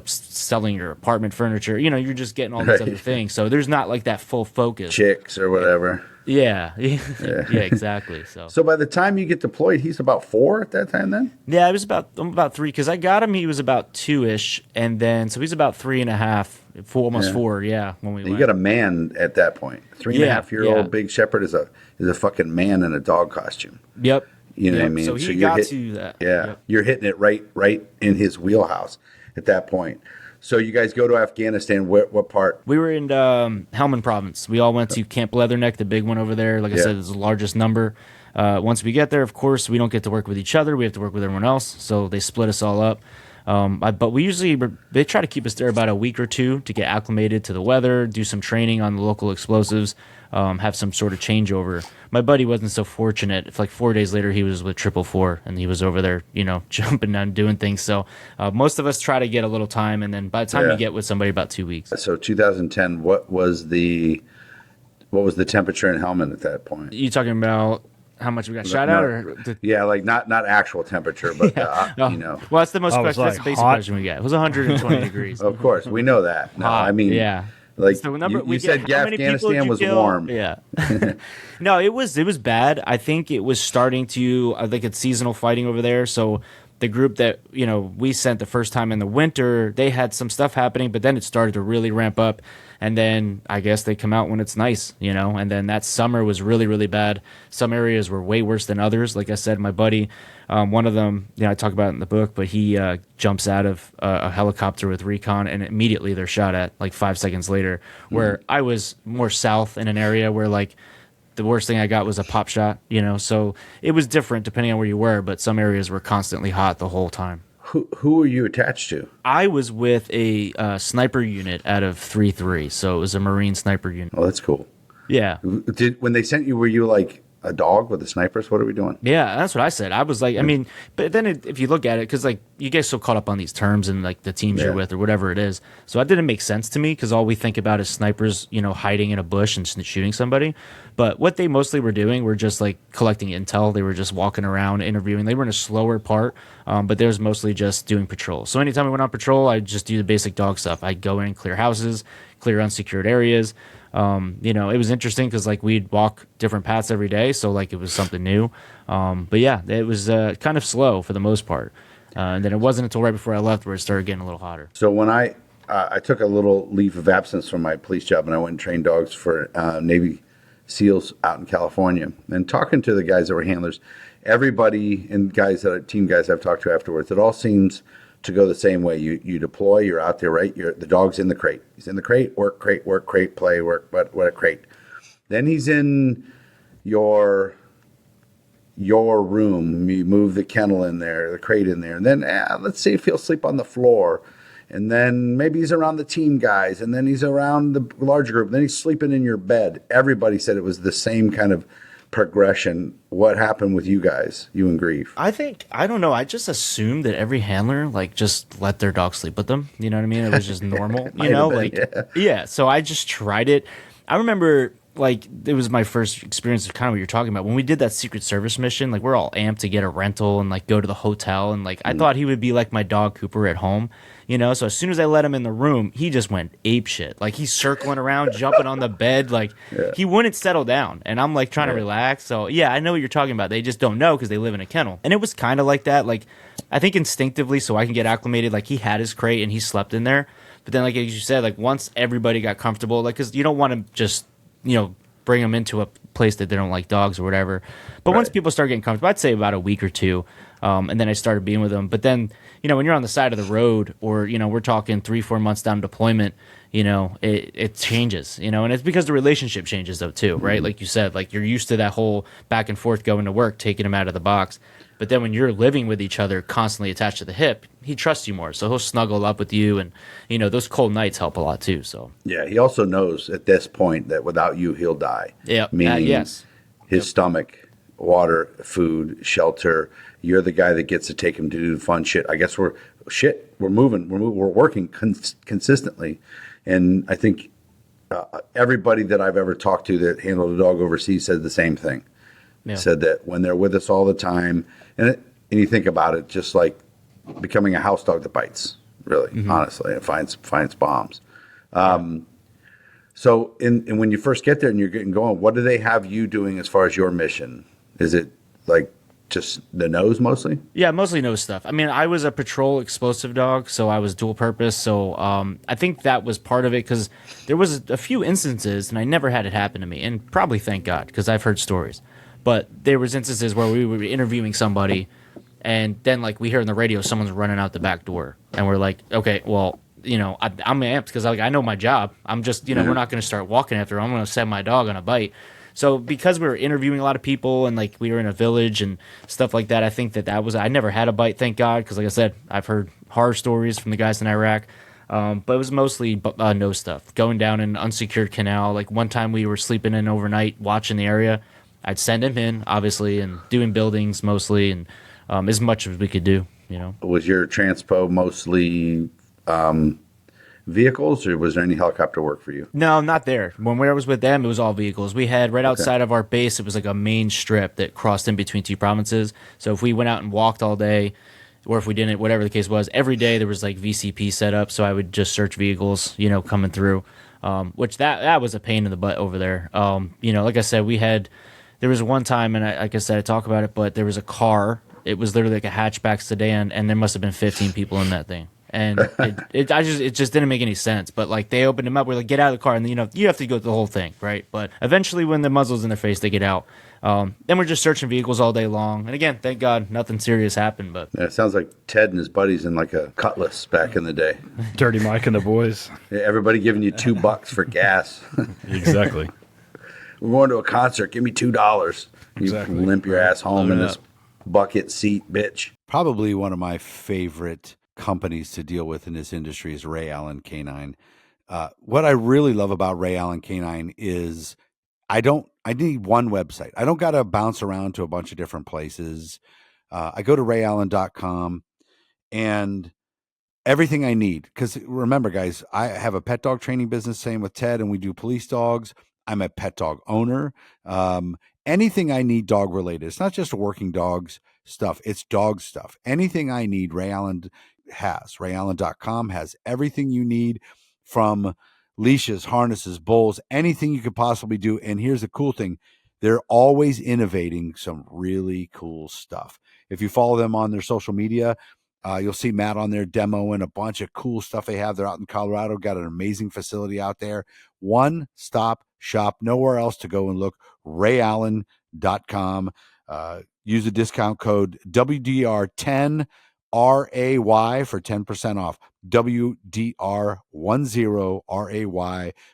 selling your apartment furniture, you're just getting all these other things. So there's not like that full focus. Chicks or whatever. Yeah. Yeah, exactly. So by the time you get deployed, he's about 4 at that time then? Yeah, I'm about 3, because I got him, he was about 2-ish, and then, so he's about 3.5, almost 4, when we went. You got a man at that point. 3.5-year-old big shepherd is a fucking man in a dog costume. Yep. You know what I mean? So he got to that. Yeah. Yep. You're hitting it right in his wheelhouse at that point. So you guys go to Afghanistan. What part? We were in Helmand province. We all went to Camp Leatherneck, the big one over there. Like I said, it's the largest number. Once we get there, of course, we don't get to work with each other. We have to work with everyone else. So they split us all up. But they try to keep us there about a week or 2 to get acclimated to the weather, do some training on the local explosives, have some sort of changeover. My buddy wasn't so fortunate. It's like 4 days later, he was with 444, and he was over there, jumping down, doing things. So most of us try to get a little time, and then by the time you get with somebody, about 2 weeks. So 2010, what was the temperature in Helmand at that point? You talking about How much we got shot out, or yeah, like not actual temperature, but no. you know. Well, that's the most Oh, it was that's like the basic hot? question we get. It was 120 degrees. Of course, we know that. No, Hot, I mean, yeah. like So the number we you get, said, how many people did Afghanistan you was kill? warm. Yeah. No, it was bad. I think it was starting to. I think it's seasonal fighting over there. So the group that we sent the first time in the winter, they had some stuff happening, but then it started to really ramp up. And then I guess they come out when it's nice, and then that summer was really, really bad. Some areas were way worse than others. Like I said, my buddy, one of them, I talk about it in the book, but he jumps out of a helicopter with recon and immediately they're shot at like 5 seconds later, where I was more south in an area where like the worst thing I got was a pop shot, so it was different depending on where you were, but some areas were constantly hot the whole time. Who are you attached to? I was with a sniper unit out of 3-3, so it was a Marine sniper unit. Oh, that's cool. Yeah. When they sent you, were you like a dog with the snipers? What are we doing? Yeah, that's what I said. I was like, I mean, but then if you look at it, because like you get so caught up on these terms and like the teams you're with or whatever it is, so that didn't make sense to me because all we think about is snipers, hiding in a bush and shooting somebody. But what they mostly were doing were just like collecting intel. They were just walking around interviewing. They were in a slower part, but they was mostly just doing patrol. So anytime we went on patrol, I'd just do the basic dog stuff. I'd go in, clear houses, clear unsecured areas. It was interesting because like we'd walk different paths every day, so like it was something new. But yeah, it was kind of slow for the most part, and then it wasn't until right before I left where it started getting a little hotter. So when I took a little leave of absence from my police job and I went and trained dogs for Navy SEALs out in California, and talking to the guys that were handlers, everybody and team guys I've talked to afterwards, it all seems to go the same way. You deploy, you're out there, right? The dog's in the crate. He's in the crate, work, play, work, what a crate. Then he's in your room. You move the kennel in there, the crate in there. And then let's see if he'll sleep on the floor. And then maybe he's around the team guys. And then he's around the large group. And then he's sleeping in your bed. Everybody said it was the same kind of progression. What happened with you guys, you and Grieve? I don't know. I just assumed that every handler like just let their dog sleep with them. You know what I mean? It was just normal. Yeah. So I just tried it. I remember like it was my first experience of kind of what you're talking about. When we did that Secret Service mission, like we're all amped to get a rental and like go to the hotel, and like I thought he would be like my dog Cooper at home. So as soon as I let him in the room, he just went ape shit. Like he's circling around, jumping on the bed. Like he wouldn't settle down. And I'm like trying to relax. So yeah, I know what you're talking about. They just don't know because they live in a kennel. And it was kind of like that. Like I think instinctively, so I can get acclimated, like he had his crate and he slept in there. But then like as you said, like once everybody got comfortable, like because you don't want to just, bring them into a place that they don't like dogs or whatever. But once people start getting comfortable, I'd say about a week or two. And then I started being with them. But then, when you're on the side of the road or, we're talking 3-4 months down deployment, it changes, and it's because the relationship changes though too, right? Like you said, like you're used to that whole back and forth going to work, taking him out of the box. But then when you're living with each other, constantly attached to the hip, he trusts you more. So he'll snuggle up with you. And, those cold nights help a lot too. So yeah, he also knows at this point that without you, he'll die. Yeah. Meaning yes. His stomach, water, food, shelter. You're the guy that gets to take him to do fun shit. I guess we're moving. We're working consistently. And I think everybody that I've ever talked to that handled a dog overseas said the same thing. Yeah. Said that when they're with us all the time, and you think about it, just like becoming a house dog that bites, really, honestly, and finds bombs. So, and when you first get there and you're getting going, what do they have you doing as far as your mission? Is it like just the nose mostly? Yeah, mostly nose stuff. I mean, I was a patrol explosive dog, so I was dual purpose. So I think that was part of it because there was a few instances, and I never had it happen to me, and probably thank God because I've heard stories. But there was instances where we were interviewing somebody, and then like we hear on the radio someone's running out the back door, and we're like, okay, well, I'm amped because like I know my job. I'm just we're not going to start walking after him. I'm going to send my dog on a bite. So because we were interviewing a lot of people and like we were in a village and stuff like that, I think that was I never had a bite, thank God, because like I said, I've heard horror stories from the guys in Iraq. But it was mostly nose stuff. Going down an unsecured canal. Like one time we were sleeping in overnight, watching the area. I'd send him in, obviously, and doing buildings mostly, and as much as we could do, Was your transpo mostly vehicles, or was there any helicopter work for you? No, not there. When I was with them, it was all vehicles. We had right outside of our base, it was like a main strip that crossed in between two provinces. So if we went out and walked all day, or if we didn't, whatever the case was, every day there was like VCP set up. So I would just search vehicles, coming through, which that was a pain in the butt over there. Like I said, there was one time, and like I said, I talk about it, but there was a car. It was literally like a hatchback sedan, and there must have been 15 people in that thing. And it just didn't make any sense. But like they opened them up, we're like, get out of the car, and you have to go through the whole thing, right? But eventually, when the muzzle's in their face, they get out. Then we're just searching vehicles all day long. And again, thank God, nothing serious happened. But Yeah, it sounds like Ted and his buddies in like a Cutlass back in the day. Dirty Mike and the boys. Yeah, everybody giving you $2 for gas. Exactly. We're going to a concert. Give me $2. Exactly. You limp your ass home in Load it this up. bucket seat, bitch. Probably one of my favorite companies to deal with in this industry is Ray Allen Canine. What I really love about Ray Allen Canine is I need one website. I don't got to bounce around to a bunch of different places. I go to rayallen.com and everything I need. Because remember, guys, I have a pet dog training business, same with Ted, and we do police dogs. I'm a pet dog owner. Anything I need dog related. It's not just working dogs stuff. It's dog stuff. Anything I need, Ray Allen has. Rayallen.com has everything you need, from leashes, harnesses, bowls, anything you could possibly do. And here's the cool thing. They're always innovating some really cool stuff. If you follow them on their social media, you'll see Matt on there demoing a bunch of cool stuff they have. They're out in Colorado, got an amazing facility out there. One stop shop, nowhere else to go and look. Rayallen.com. Use the discount code WDR10 RAY for 10% off. WDR10 RAY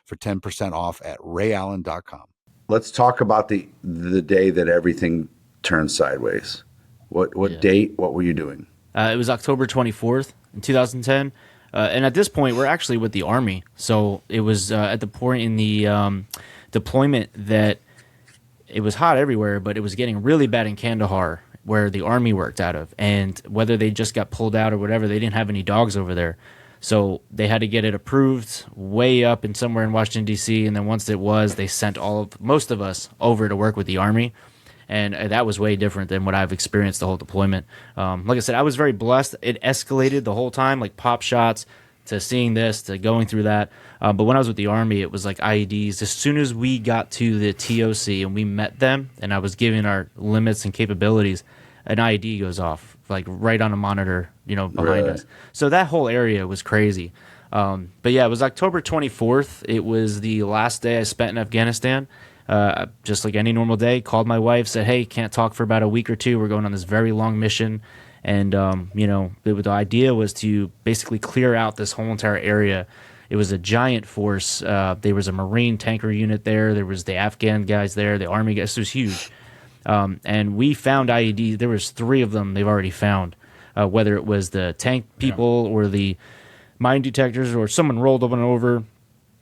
for 10% off at rayallen.com. Let's talk about the day that everything turned sideways. What date? What were you doing? it was October 24th in 2010. And at this point, we're actually with the Army. So it was at the point in the deployment that it was hot everywhere, but it was getting really bad in Kandahar, where the Army worked out of. And whether they just got pulled out or whatever, they didn't have any dogs over there. So they had to get it approved way up in somewhere in Washington, D.C. And then once it was, they sent most of us over to work with the Army. And that was way different than what I've experienced the whole deployment. Like I said, I was very blessed. It escalated the whole time, like pop shots to seeing this to going through that. But when I was with the Army, it was like IEDs. As soon as we got to the TOC and we met them and I was giving our limits and capabilities, an IED goes off, like right on a monitor, behind us. So that whole area was crazy. But yeah, it was October 24th. It was the last day I spent in Afghanistan. Just like any normal day, called my wife, said, hey, can't talk for about a week or two. We're going on this very long mission. And, the idea was to basically clear out this whole entire area. It was a giant force. There was a Marine tanker unit there. There was the Afghan guys there, the Army guys. It was huge. And we found IEDs. There was 3 of them they've already found, whether it was the tank people or the mine detectors or someone rolled up and over.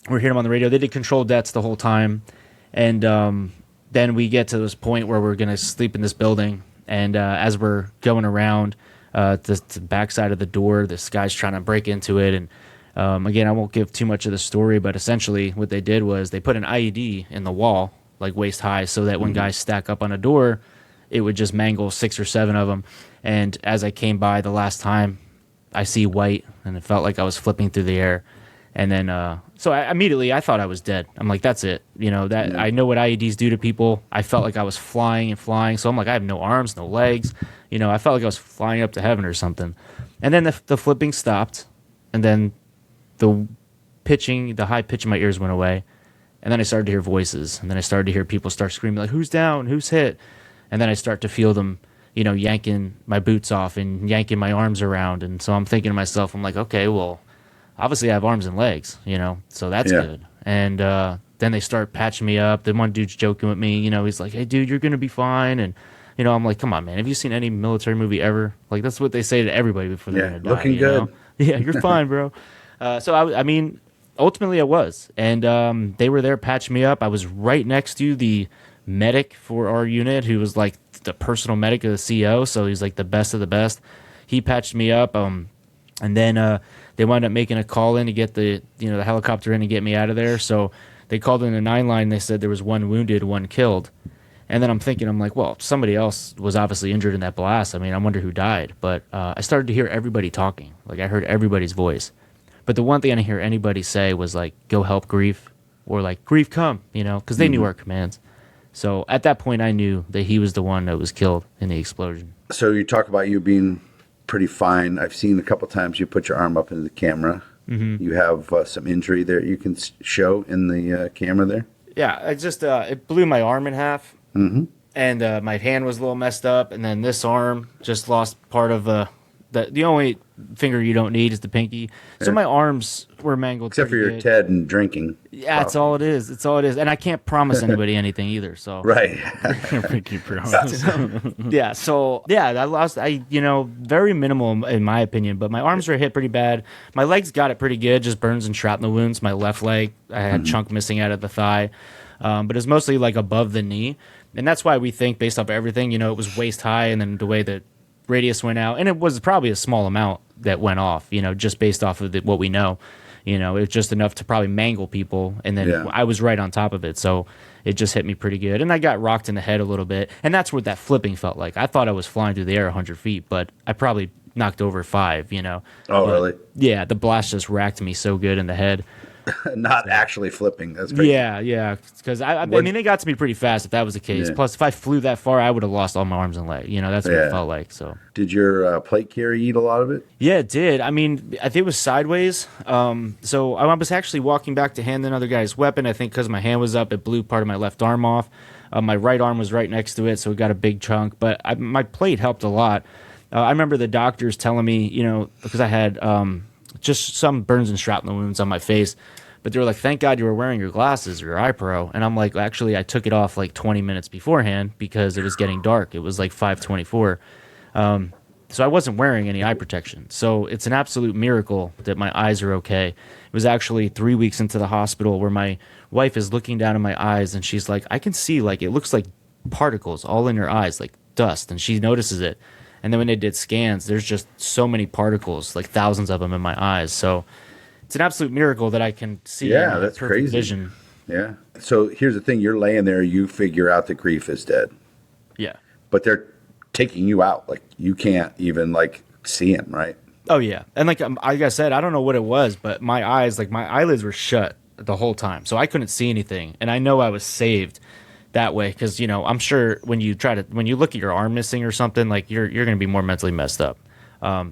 We're hearing them on the radio. They did controlled deaths the whole time. And then we get to this point where we're going to sleep in this building. And as we're going around the backside of the door, this guy's trying to break into it. And again, I won't give too much of the story, but essentially what they did was they put an IED in the wall, like waist high, so that when guys stack up on a door, it would just mangle 6 or 7 of them. And as I came by the last time, I see white, and it felt like I was flipping through the air. And then, so I thought I was dead. I'm like, that's it. I know what IEDs do to people. I felt like I was flying. So I'm like, I have no arms, no legs. I felt like I was flying up to heaven or something. And then the flipping stopped. And then the high pitch in my ears went away. And then I started to hear voices. And then I started to hear people start screaming, like, who's down? Who's hit? And then I start to feel them, yanking my boots off and yanking my arms around. And so I'm thinking to myself, I'm like, okay, well, obviously I have arms and legs, so that's good. And then they start patching me up. Then one dude's joking with me, he's like, hey, dude, you're going to be fine. And, I'm like, come on, man. Have you seen any military movie ever? Like, that's what they say to everybody before they're going to die. Looking good. Yeah, you're fine, bro. So, I mean, ultimately I was. And they were there patching me up. I was right next to the medic for our unit, who was like the personal medic of the CO. So he's like the best of the best. He patched me up. And then they wound up making a call in to get the helicopter in and get me out of there. So they called in a 9 line. They said there was 1 wounded, 1 killed. And then I'm like, well, somebody else was obviously injured in that blast. I mean, I wonder who died. But I started to hear everybody talking. Like, I heard everybody's voice. But the one thing I didn't hear anybody say was, like, go help Grief, or, like, Grief, come, because they knew our commands. So at that point, I knew that he was the one that was killed in the explosion. So you talk about you being pretty fine. I've seen a couple times you put your arm up into the camera. Mm-hmm. You have some injury there you can show in the camera there. Yeah, I just it blew my arm in half, and my hand was a little messed up, and then this arm just lost part of the only finger you don't need is the pinky. So my arms were mangled. Except for your Ted and drinking. Yeah, that's all it is. It's all it is, and I can't promise anybody anything either. So right. Pinky promise. Yeah. So yeah, I lost. Very minimal in my opinion, but my arms were hit pretty bad. My legs got it pretty good, just burns and shrapnel wounds. My left leg, I had a chunk missing out of the thigh, but it's mostly like above the knee, and that's why we think based off of everything, it was waist high, and then the way that radius went out, and it was probably a small amount that went off, just based off of what we know. It was just enough to probably mangle people, and then I was right on top of it, so it just hit me pretty good. And I got rocked in the head a little bit, and that's what that flipping felt like. I thought I was flying through the air 100 feet, but I probably knocked over 5, Oh, but, really? Yeah, the blast just racked me so good in the head. Not actually flipping. That's crazy. Yeah, because I mean, they got to me pretty fast if that was the case. Yeah. Plus, if I flew that far, I would have lost all my arms and legs. That's what it felt like. So, did your plate carrier eat a lot of it? yeah, it did. I mean, I think it was sideways. So I was actually walking back to hand another guy's weapon. I think because my hand was up, it blew part of my left arm off. My right arm was right next to it, so it got a big chunk. But my plate helped a lot. I remember the doctors telling me, because I had just some burns and shrapnel wounds on my face. But they were like, thank God you were wearing your glasses or your eye pro. And I'm like, actually, I took it off like 20 minutes beforehand because it was getting dark. It was like 5:24. So I wasn't wearing any eye protection. So it's an absolute miracle that my eyes are okay. It was actually 3 weeks into the hospital where my wife is looking down in my eyes and she's like, I can see, like, it looks like particles all in your eyes, like dust. And she notices it. And then when they did scans, there's just so many particles, like thousands of them in my eyes. So it's an absolute miracle that I can see. Yeah, that's perfect crazy. Vision. Yeah. So here's the thing: you're laying there, you figure out that Grief is dead, Yeah. but they're taking you out. Like you can't even see him, right? Oh yeah, and like I said, I don't know what it was, but my eyes, like my eyelids were shut the whole time, so I couldn't see anything. And I know I was saved that way because I'm sure when you look at your arm missing or something, like you're going to be more mentally messed up.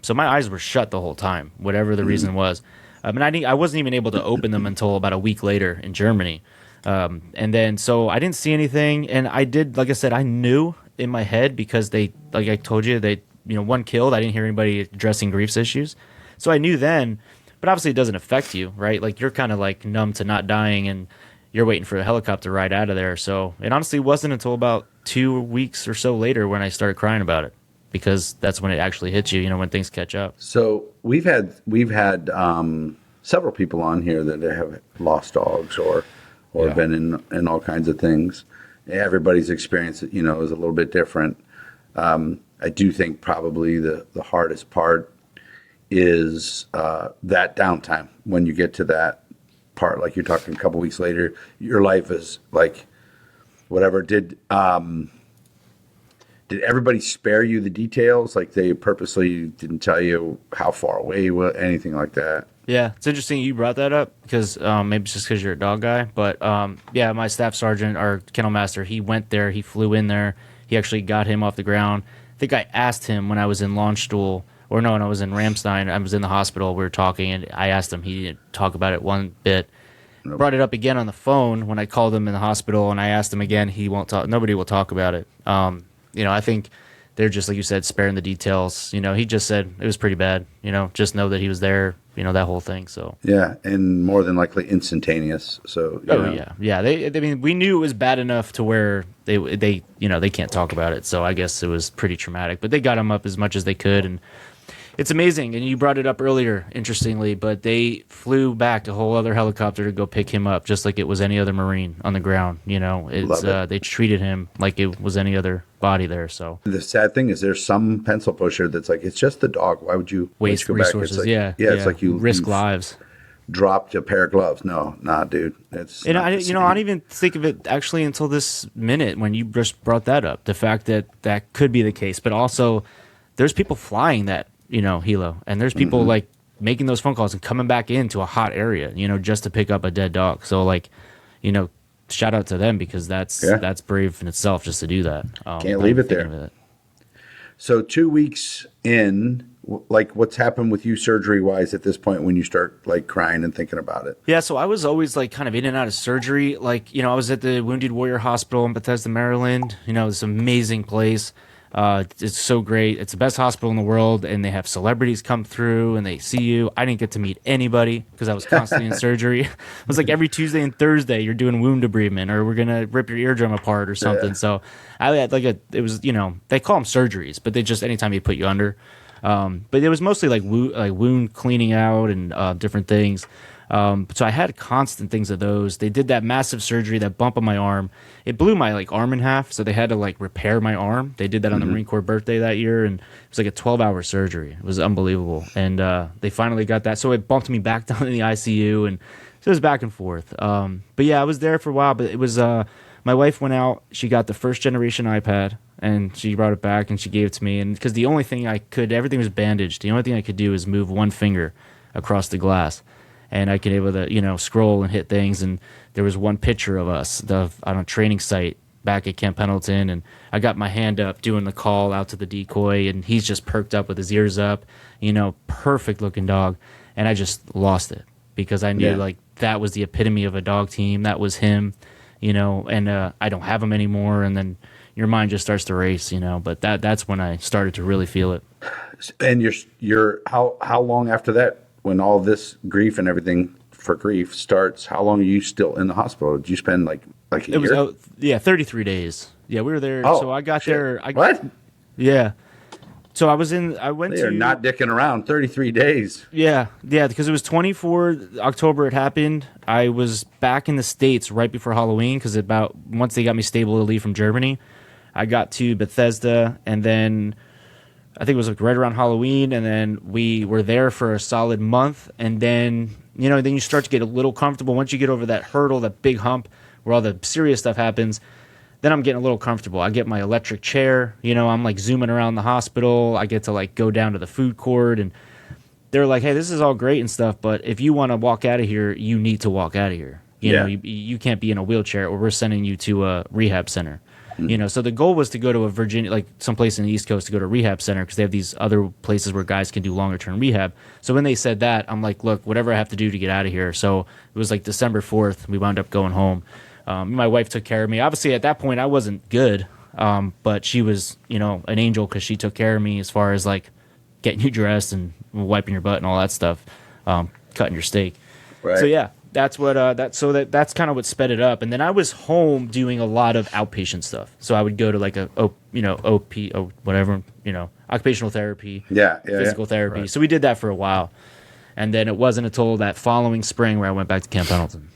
So my eyes were shut the whole time, whatever the reason was. And I wasn't even able to open them until about a week later in Germany. And then, so I didn't see anything. And I did, like I said, I knew in my head because they, like I told you, they, 1 killed. I didn't hear anybody addressing Grief's issues. So I knew then, but obviously it doesn't affect you, right? Like you're kind of like numb to not dying and you're waiting for a helicopter ride out of there. So it honestly wasn't until about 2 weeks or so later when I started crying about it. Because that's when it actually hits you, when things catch up. So we've had several people on here that have lost dogs or been in all kinds of things. Everybody's experience, is a little bit different. I do think probably the hardest part is that downtime when you get to that part. Like you're talking a couple weeks later, your life is like whatever. Did everybody spare you the details? Like they purposely didn't tell you how far away, anything like that? Yeah, it's interesting you brought that up because maybe it's just because you're a dog guy. But my staff sergeant, our kennel master, he went there. He flew in there. He actually got him off the ground. I think I asked him when I was in Launchstool, when I was in Ramstein, I was in the hospital. We were talking, and I asked him. He didn't talk about it one bit. Nope. Brought it up again on the phone when I called him in the hospital, and I asked him again. He won't talk. Nobody will talk about it. I think they're just, like you said, sparing the details. He just said it was pretty bad. Just know that he was there. That whole thing. So yeah, and more than likely instantaneous. So yeah. We knew it was bad enough to where they can't talk about it. So I guess it was pretty traumatic. But they got him up as much as they could, and It's amazing, and you brought it up earlier, interestingly, but they flew back a whole other helicopter to go pick him up, just like it was any other Marine on the ground. You know, it's they treated him like it was any other body there. So The sad thing is, there's some pencil pusher that's like, it's just the dog. Why would you waste go back? It's resources, like, yeah. It's like you risk lives. Dropped a pair of gloves. No, nah, dude. It's And not I the didn't same. even think of it actually until this minute when you just brought that up. The fact that that could be the case, but also there's people flying that, helo, and there's people like making those phone calls and coming back into a hot area, just to pick up a dead dog. So like, shout out to them, because that's brave in itself just to do that. Can't leave it there. Thinking of it. So 2 weeks in, like, what's happened with you surgery wise at this point when you start like crying and thinking about it? Yeah, so I was always like kind of in and out of surgery. Like, I was at the Wounded Warrior Hospital in Bethesda, Maryland. This amazing place. It's so great. It's the best hospital in the world, and they have celebrities come through and they see you. I didn't get to meet anybody because I was constantly in surgery. It was like every Tuesday and Thursday you're doing wound debridement, or we're gonna rip your eardrum apart or something. Yeah. So I had it was they call them surgeries, but they just anytime you put you under. But it was mostly like wound cleaning out and different things. So I had constant things of those. They did that massive surgery, that bump on my arm. It blew my arm in half, so they had to repair my arm. They did that on the Marine Corps birthday that year, and it was like a 12-hour surgery. It was unbelievable. And they finally got that. So it bumped me back down in the ICU, and so it was back and forth. But yeah, I was there for a while, but it was my wife went out. She got the first generation iPad, and she brought it back, and she gave it to me. And because the only thing everything was bandaged. The only thing I could do is move one finger across the glass. And I could able to, scroll and hit things. And there was one picture of us on a training site back at Camp Pendleton. And I got my hand up doing the call out to the decoy. And he's just perked up with his ears up, perfect looking dog. And I just lost it because I knew that was the epitome of a dog team. That was him, and I don't have him anymore. And then your mind just starts to race, but that's when I started to really feel it. And you're how long after that, when all this grief and everything for grief starts, how long are you still in the hospital? Did you spend like a year? It was 33 days. Yeah, we were there. Oh, so I got shit. there. What? Yeah. So I went They to. are not dicking around. 33 days. Yeah, because it was 24 October it happened. I was back in the States right before Halloween because once they got me stable to leave from Germany, I got to Bethesda, and then I think it was right around Halloween, and then we were there for a solid month, and then then you start to get a little comfortable. Once you get over that hurdle, that big hump where all the serious stuff happens, then I'm getting a little comfortable. I get my electric chair, I'm zooming around the hospital. I get to go down to the food court, and they're like, hey, this is all great and stuff, but if you want to walk out of here, you need to walk out of here. You can't be in a wheelchair, or we're sending you to a rehab center. So the goal was to go to a Virginia, someplace in the East Coast, to go to a rehab center because they have these other places where guys can do longer term rehab. So when they said that, I'm like, look, whatever I have to do to get out of here. So it was December 4th. We wound up going home. My wife took care of me. Obviously, at that point, I wasn't good, but she was, an angel because she took care of me as far as getting you dressed and wiping your butt and all that stuff, cutting your steak. Right. So yeah. That's what that's kind of what sped it up. And then I was home doing a lot of outpatient stuff. So I would go to OP or whatever, occupational therapy, physical therapy. Right. So we did that for a while. And then it wasn't until that following spring where I went back to Camp Pendleton.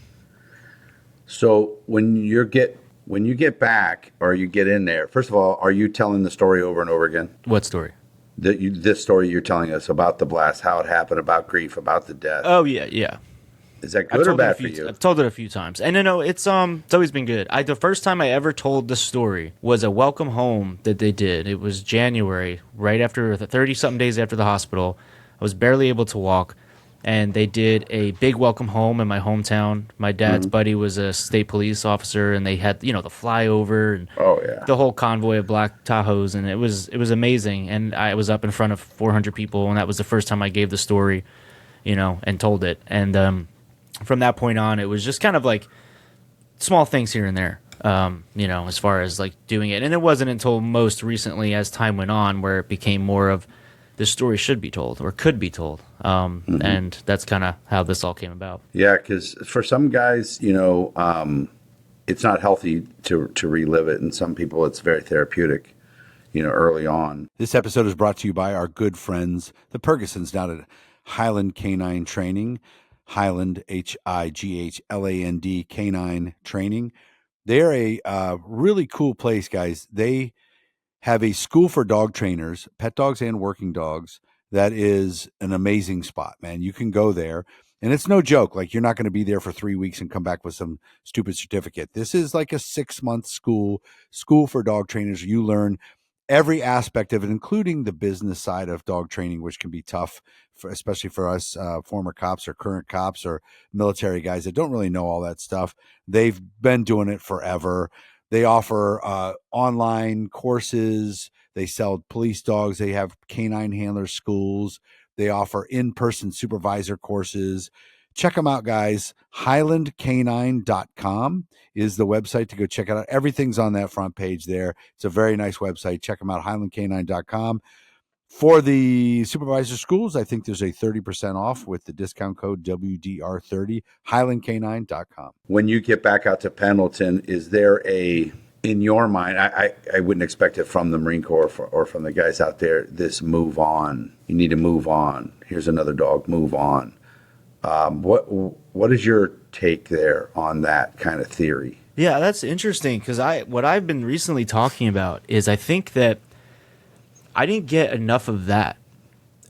So when you get back or you get in there, first of all, are you telling the story over and over again? What story? This story you're telling us about the blast, how it happened, about grief, about the death. Oh yeah. Is that good or bad for you? I've told it a few times, and it's always been good. The first time I ever told the story was a welcome home that they did. It was January, right after 30-something days after the hospital. I was barely able to walk, and they did a big welcome home in my hometown. My dad's buddy was a state police officer, and they had the flyover and the whole convoy of black Tahoes, and it was amazing. And I was up in front of 400 people, and that was the first time I gave the story, and told it. And from that point on, it was just kind of small things here and there, as far as doing it. And it wasn't until most recently, as time went on, where it became more of this story should be told or could be told. And that's kind of how this all came about. Yeah, because for some guys, it's not healthy to relive it. And some people, it's very therapeutic. early on. This episode is brought to you by our good friends, the Pergasons, down at Highland Canine Training. Highland, Highland Canine Training. They're a really cool place, guys. They have a school for dog trainers, pet dogs and working dogs. That is an amazing spot, man. You can go there. And it's no joke. Like, you're not going to be there for 3 weeks and come back with some stupid certificate. This is like a 6-month school for dog trainers. You learn every aspect of it, including the business side of dog training, which can be tough, especially for us former cops or current cops or military guys that don't really know all that stuff. They've been doing it forever. They offer online courses. They sell police dogs. They have canine handler schools. They offer in-person supervisor courses. Check them out, guys. HighlandCanine.com is the website to go check it out. Everything's on that front page there. It's a very nice website. Check them out, HighlandCanine.com. For the supervisor schools, I think there's a 30% off with the discount code WDR30, HighlandCanine.com. When you get back out to Pendleton, is there in your mind, I wouldn't expect it from the Marine Corps or from the guys out there, this move on. You need to move on. Here's another dog, move on. What is your take there on that kind of theory? Yeah, that's interesting, because what I've been recently talking about is I think that I didn't get enough of that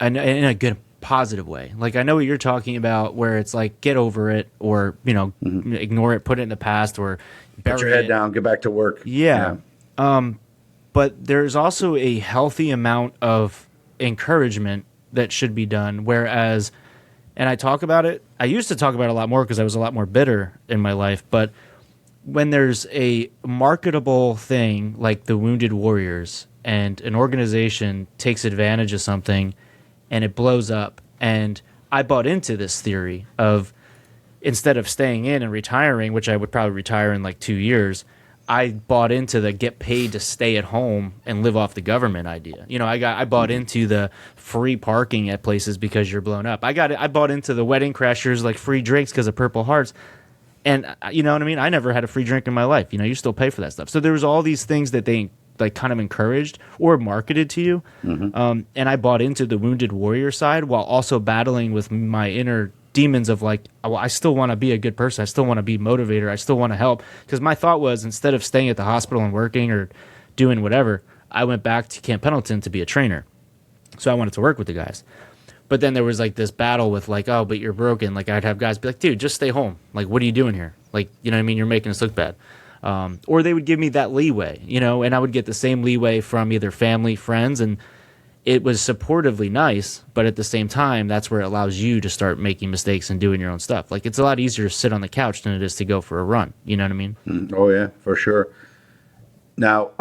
in a good positive way. Like, I know what you're talking about, where it's like, get over it, or ignore it, put it in the past, or bury Put your head down, get back to work. Yeah. But there's also a healthy amount of encouragement that should be done, whereas, and I talk about it, I used to talk about it a lot more because I was a lot more bitter in my life, but when there's a marketable thing like the Wounded Warriors, and an organization takes advantage of something and it blows up, and I bought into this theory of, instead of staying in and retiring, which I would probably retire in like 2 years, I bought into the get paid to stay at home and live off the government idea. I bought into the free parking at places because you're blown up. I bought into the wedding crashers, like free drinks because of Purple Hearts. And you know what I mean? I never had a free drink in my life. You still pay for that stuff. So there was all these things that they like kind of encouraged or marketed to you. And I bought into the Wounded Warrior side while also battling with my inner demons of like, well, I still want to be a good person. I still want to be a motivator. I still want to help. Because my thought was, instead of staying at the hospital and working or doing whatever, I went back to Camp Pendleton to be a trainer. So I wanted to work with the guys. But then there was like this battle with like, oh, but you're broken. Like, I'd have guys be like, dude, just stay home. Like, what are you doing here? Like, you know what I mean? You're making us look bad. Or they would give me that leeway, and I would get the same leeway from either family, friends, and it was supportively nice, but at the same time, that's where it allows you to start making mistakes and doing your own stuff. Like, it's a lot easier to sit on the couch than it is to go for a run. You know what I mean? Oh, yeah, for sure. Now,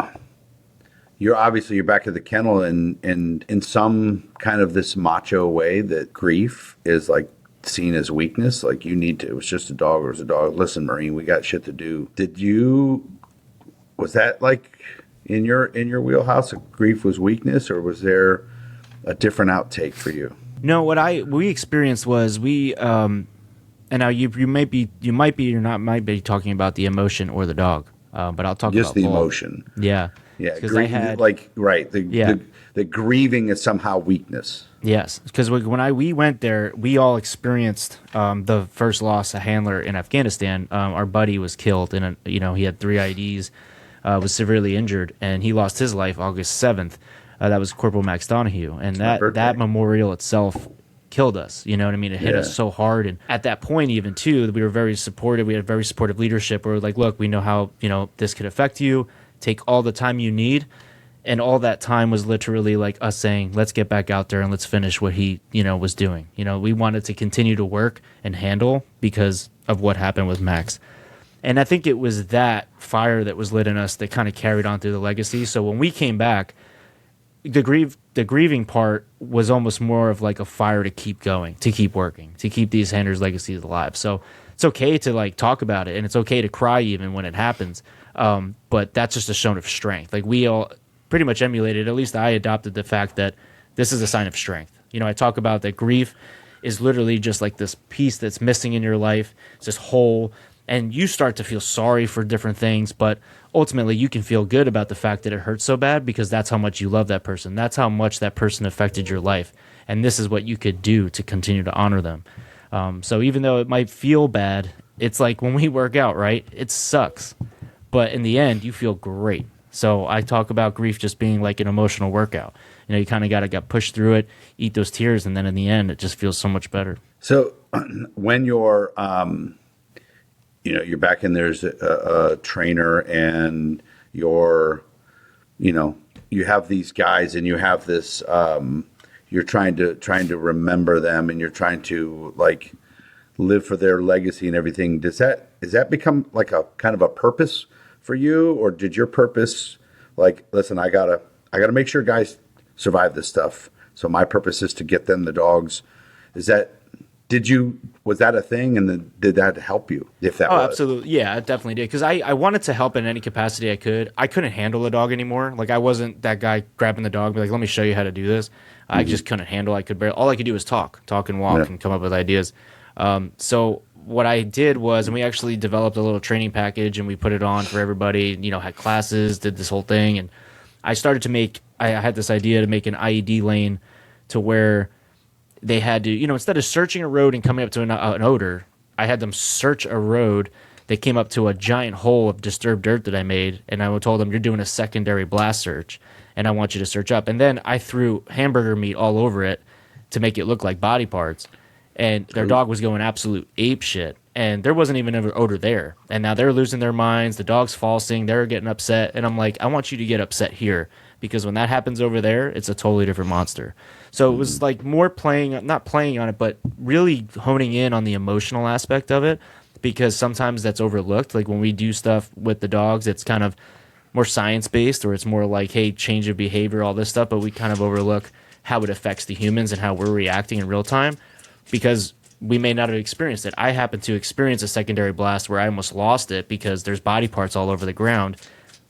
you're back at the kennel, and in some kind of this macho way that grief is like seen as weakness. Like, it was just a dog, or it was a dog. Listen, Marine, we got shit to do. Was that like in your wheelhouse, grief was weakness, or was there a different outtake for you? No, what we experienced was and now you might be talking about the emotion or the dog, but I'll talk just about the both. Emotion. Yeah, yeah. The grieving is somehow weakness. Yes, because when we went there, we all experienced the first loss, a handler in Afghanistan. Our buddy was killed he had 3 IEDs, was severely injured, and he lost his life August 7th. That was Corporal Max Donahue, and that memorial itself killed us. You know what I mean? It hit us so hard, and at that point, even too, we were very supportive. We had very supportive leadership. We were like, look, we know how this could affect you. Take all the time you need. And all that time was literally like us saying, let's get back out there and let's finish what he, was doing. We wanted to continue to work and handle because of what happened with Max. And I think it was that fire that was lit in us that kind of carried on through the legacy. So when we came back, the grieving part was almost more of like a fire to keep going, to keep working, to keep these handlers' legacies alive. So it's okay to like talk about it, and it's okay to cry even when it happens. But that's just a show of strength. Like, we all pretty much emulated, at least I adopted the fact that this is a sign of strength. I talk about that grief is literally just like this piece that's missing in your life. It's this hole, and you start to feel sorry for different things, but ultimately you can feel good about the fact that it hurts so bad because that's how much you love that person. That's how much that person affected your life. And this is what you could do to continue to honor them. So even though it might feel bad, it's like when we work out, right? It sucks. But in the end, you feel great. So I talk about grief just being like an emotional workout. You know, you kind of got to get pushed through it, eat those tears, and then in the end, it just feels so much better. So when you're, you're back in, there's a trainer and you're, you have these guys and you have this, you're trying to remember them and you're trying to like live for their legacy and everything. Does that become like a kind of a purpose for you, or did your purpose like, listen, I gotta make sure guys survive this stuff. So my purpose is to get them the dogs. Was that a thing? And then did that help you? If that was? Absolutely. Yeah, it definitely did. Because I wanted to help in any capacity I could. I couldn't handle a dog anymore. Like I wasn't that guy grabbing the dog and be like, let me show you how to do this. I just couldn't handle. All I could do was talk and walk and come up with ideas. So what I did was, and we actually developed a little training package and we put it on for everybody, had classes, did this whole thing. And I started to I had this idea to make an IED lane to where they had to, instead of searching a road and coming up to an odor, I had them search a road. They came up to a giant hole of disturbed dirt that I made. And I told them, you're doing a secondary blast search and I want you to search up. And then I threw hamburger meat all over it to make it look like body parts. And their dog was going absolute ape shit. And there wasn't even an odor there. And now they're losing their minds. The dog's falsing. They're getting upset. And I'm like, I want you to get upset here. Because when that happens over there, it's a totally different monster. So it was like more not playing on it, but really honing in on the emotional aspect of it. Because sometimes that's overlooked. Like when we do stuff with the dogs, it's kind of more science-based, or it's more like, hey, change of behavior, all this stuff. But we kind of overlook how it affects the humans and how we're reacting in real time. Because we may not have experienced it. I happened to experience a secondary blast where I almost lost it because there's body parts all over the ground,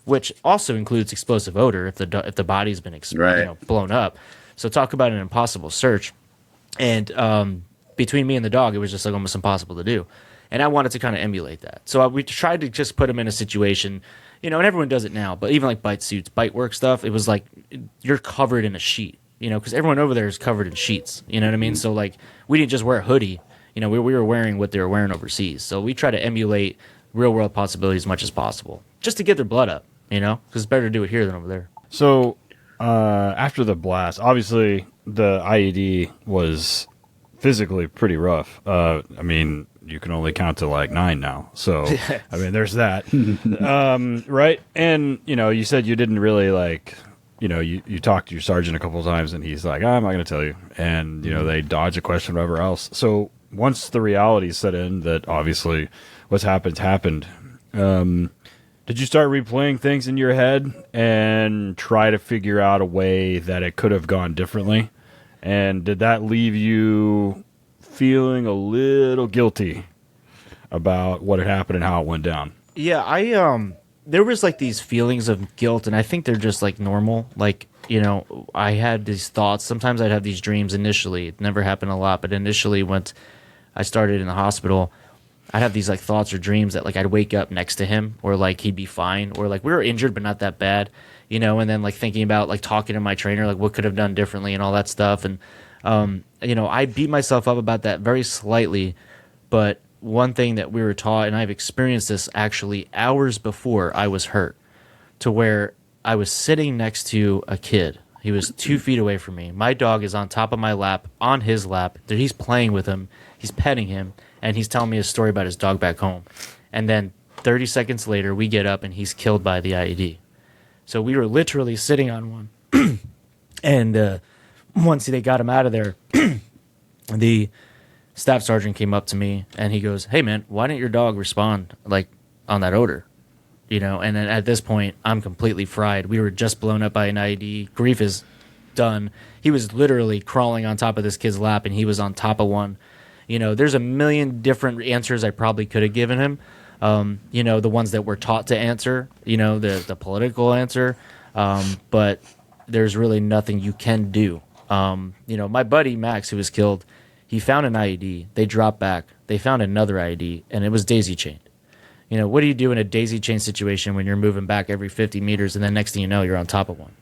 which also includes explosive odor if the body's been blown up. So talk about an impossible search. And between me and the dog, it was just like almost impossible to do. And I wanted to kind of emulate that. So we tried to just put him in a situation, and everyone does it now, but even like bite suits, bite work stuff, it was like you're covered in a sheet. Because everyone over there is covered in sheets. You know what I mean? So, like, we didn't just wear a hoodie. We were wearing what they were wearing overseas. So we try to emulate real-world possibilities as much as possible, just to get their blood up, because it's better to do it here than over there. So, after the blast, obviously, the IED was physically pretty rough. I mean, you can only count to, like, 9 now. So, I mean, there's that. Right? And, you said you didn't really, like... you talked to your sergeant a couple of times and he's like, I'm not going to tell you. And, they dodge a question, whatever else. So once the reality set in that obviously what's happened, did you start replaying things in your head and try to figure out a way that it could have gone differently? And did that leave you feeling a little guilty about what had happened and how it went down? Yeah, there was like these feelings of guilt, and I think they're just like normal. Like, I had these thoughts. Sometimes I'd have these dreams initially. It never happened a lot, but initially when I started in the hospital, I'd have these like thoughts or dreams that like I'd wake up next to him, or like he'd be fine, or like we were injured but not that bad, and then like thinking about like talking to my trainer, like what could have done differently and all that stuff. And I beat myself up about that very slightly, but one thing that we were taught, and I've experienced this actually hours before I was hurt, to where I was sitting next to a kid. He was 2 feet away from me. My dog is on top of my lap, on his lap. He's playing with him. He's petting him, and he's telling me a story about his dog back home. And then 30 seconds later, we get up, and he's killed by the IED. So we were literally sitting on one. And once they got him out of there, the staff sergeant came up to me and he goes, "Hey man, why didn't your dog respond like on that odor?" And then at this point I'm completely fried. We were just blown up by an IED. Grief is done. He was literally crawling on top of this kid's lap and he was on top of one. There's a million different answers I probably could have given him. The ones that we're taught to answer, the political answer. But there's really nothing you can do. My buddy Max, who was killed, he found an IED. They dropped back. They found another IED, and it was daisy chained. what do you do in a daisy chain situation when you're moving back every 50 meters and then next thing you know, you're on top of one.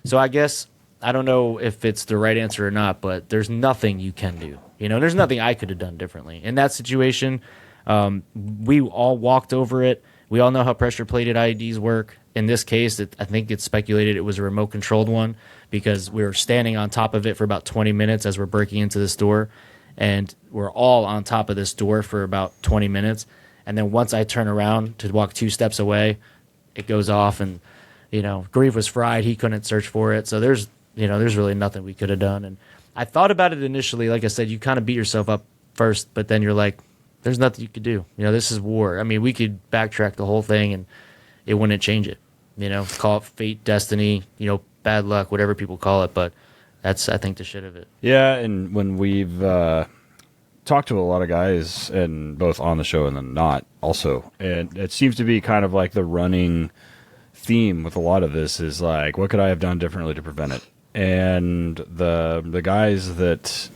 So I guess I don't know if it's the right answer or not, but there's nothing you can do. There's nothing I could have done differently in that situation. We all walked over it. We all know how pressure plated IEDs work. In this case, I think it's speculated it was a remote controlled one because we were standing on top of it for about 20 minutes as we're breaking into this door. And we're all on top of this door for about 20 minutes. And then once I turn around to walk 2 steps away, it goes off and, Grief was fried. He couldn't search for it. So there's really nothing we could have done. And I thought about it initially. Like I said, you kind of beat yourself up first, but then you're like, there's nothing you could do. This is war. I mean, we could backtrack the whole thing and it wouldn't change it. Call it fate, destiny, bad luck, whatever people call it. But that's, I think, the shit of it. Yeah, and when we've talked to a lot of guys, and both on the show and then not also, and it seems to be kind of like the running theme with a lot of this is like, what could I have done differently to prevent it? And the guys that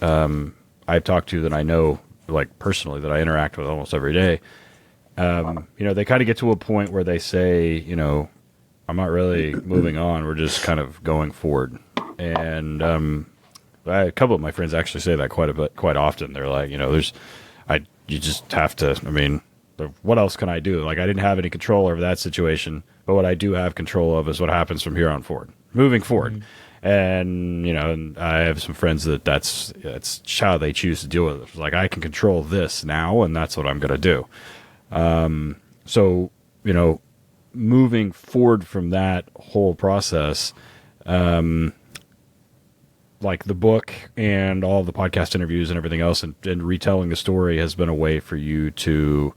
I've talked to that I know, like personally, that I interact with almost every day, they kind of get to a point where they say, I'm not really moving on. We're just kind of going forward. And a couple of my friends actually say that quite often. They're like, you just have to. I mean, what else can I do? Like, I didn't have any control over that situation, but what I do have control of is what happens from here on forward, moving forward. Mm-hmm. And and I have some friends that's how they choose to deal with it. It's like, I can control this now, and that's what I'm going to do. So moving forward from that whole process, like the book and all the podcast interviews and everything else, and retelling the story has been a way for you to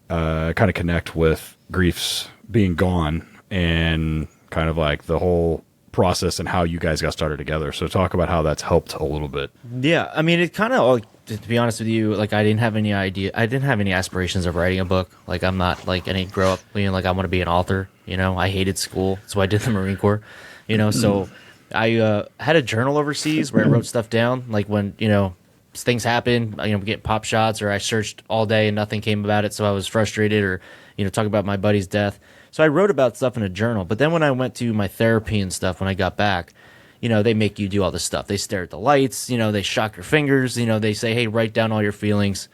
kind of connect with grief's being gone and kind of like the whole process and how you guys got started together. So talk about how that's helped a little bit. Yeah, I mean, it kind of, to be honest with you, like I didn't have any aspirations of writing a book. Like I'm not like any grow up being like I want to be an author. I hated school, so I did the Marine Corps. So I had a journal overseas where I wrote stuff down. Like when things happen, get pop shots, or I searched all day and nothing came about it, so I was frustrated, or talk about my buddy's death. So I wrote about stuff in a journal. But then when I went to my therapy and stuff, when I got back, they make you do all this stuff. They stare at the lights, they shock your fingers, they say, hey, write down all your feelings,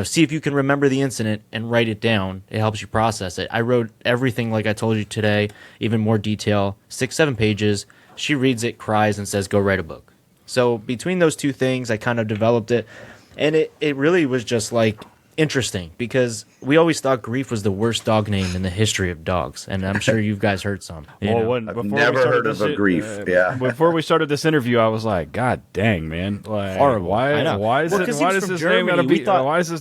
see if you can remember the incident and write it down. It helps you process it. I wrote everything like I told you today, even more detail, 6-7 pages. She reads it, cries, and says, go write a book. So between those two things, I kind of developed it. And it really was just like interesting because we always thought Grief was the worst dog name in the history of dogs. And I'm sure you guys heard some. I've never heard of a Grief. Yeah. Before we started this interview, I was like, God dang, man. Like, horrible. Why is this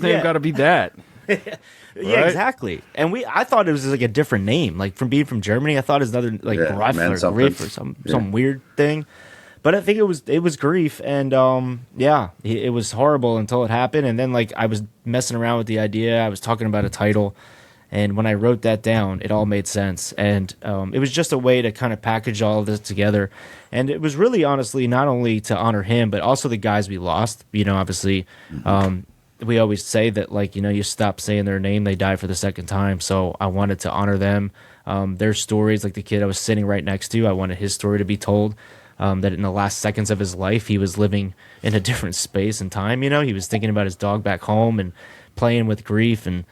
name got to be that? Yeah, exactly. And I thought it was like a different name, like from being from Germany. I thought it was another like Greif or Griff or some weird thing. But I think it was Grief, and it was horrible until it happened. And then like I was messing around with the idea. I was talking about a title, and when I wrote that down, it all made sense. And it was just a way to kind of package all of this together. And it was really, honestly, not only to honor him, but also the guys we lost. Obviously. We always say that, like, you stop saying their name, they die for the second time. So I wanted to honor them. Their stories, like the kid I was sitting right next to, I wanted his story to be told. That in the last seconds of his life, he was living in a different space and time. He was thinking about his dog back home and playing with Grief. And,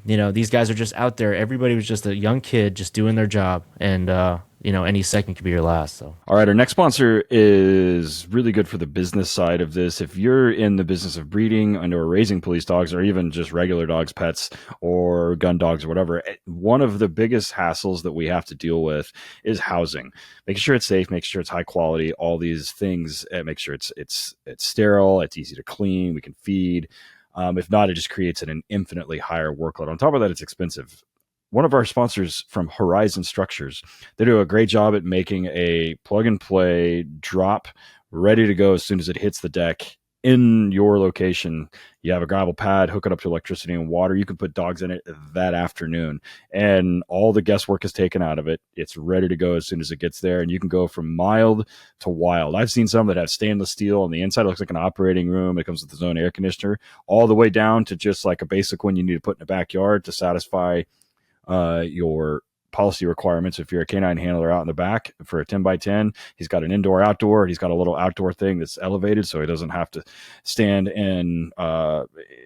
these guys are just out there. Everybody was just a young kid just doing their job. And, any second could be your last. So, all right, our next sponsor is really good for the business side of this. If you're in the business of breeding and or raising police dogs, or even just regular dogs, pets, or gun dogs, or whatever, one of the biggest hassles that we have to deal with is housing. Making sure it's safe, making sure it's high quality, all these things. Make sure it's sterile, it's easy to clean, we can feed. If not, it just creates an infinitely higher workload. On top of that, it's expensive. One of our sponsors from Horizon Structures, they do a great job at making a plug and play drop ready to go as soon as it hits the deck in your location, you have a gravel pad, hook it up to electricity and water. You can put dogs in it that afternoon, and all the guesswork is taken out of it. It's ready to go as soon as it gets there, and you can go from mild to wild. I've seen some that have stainless steel on the inside. It looks like an operating room. It comes with its own air conditioner, all the way down to just like a basic one you need to put in the backyard to satisfy your policy requirements. If you're a canine handler out in the back for a 10 by 10, he's got an indoor outdoor. He's got a little outdoor thing that's elevated, so he doesn't have to stand in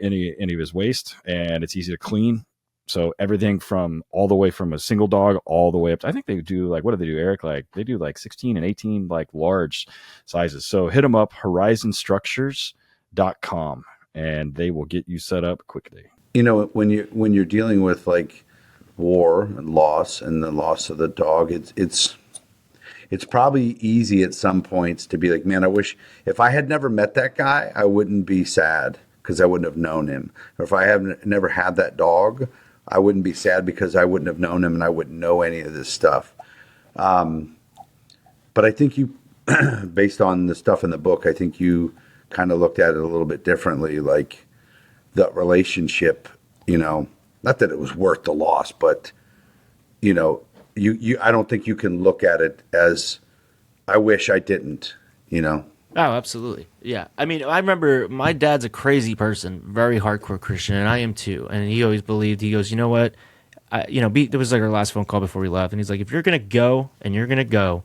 any of his waste, and it's easy to clean. So everything from all the way from a single dog all the way up to, I think they do like, what do they do, Eric? Like they do like 16 and 18 like large sizes. So hit them up, horizonstructures.com, and they will get you set up quickly. You know, when you're dealing with like war and loss and the loss of the dog, it's probably easy at some points to be like, man, I wish if I had never met that guy, I wouldn't be sad because I wouldn't have known him. Or if I have never had that dog, I wouldn't be sad because I wouldn't have known him and I wouldn't know any of this stuff. But I think you, based on the stuff in the book, I think you kind of looked at it a little bit differently, like the relationship, you know, not that it was worth the loss, but, you know, I don't think you can look at it as, I wish I didn't, you know? Oh, absolutely. Yeah. I mean, I remember my dad's a crazy person, very hardcore Christian, and I am too. And he always believed, he goes, you know what? There was like our last phone call before we left, and he's like, if you're going to go and you're going to go,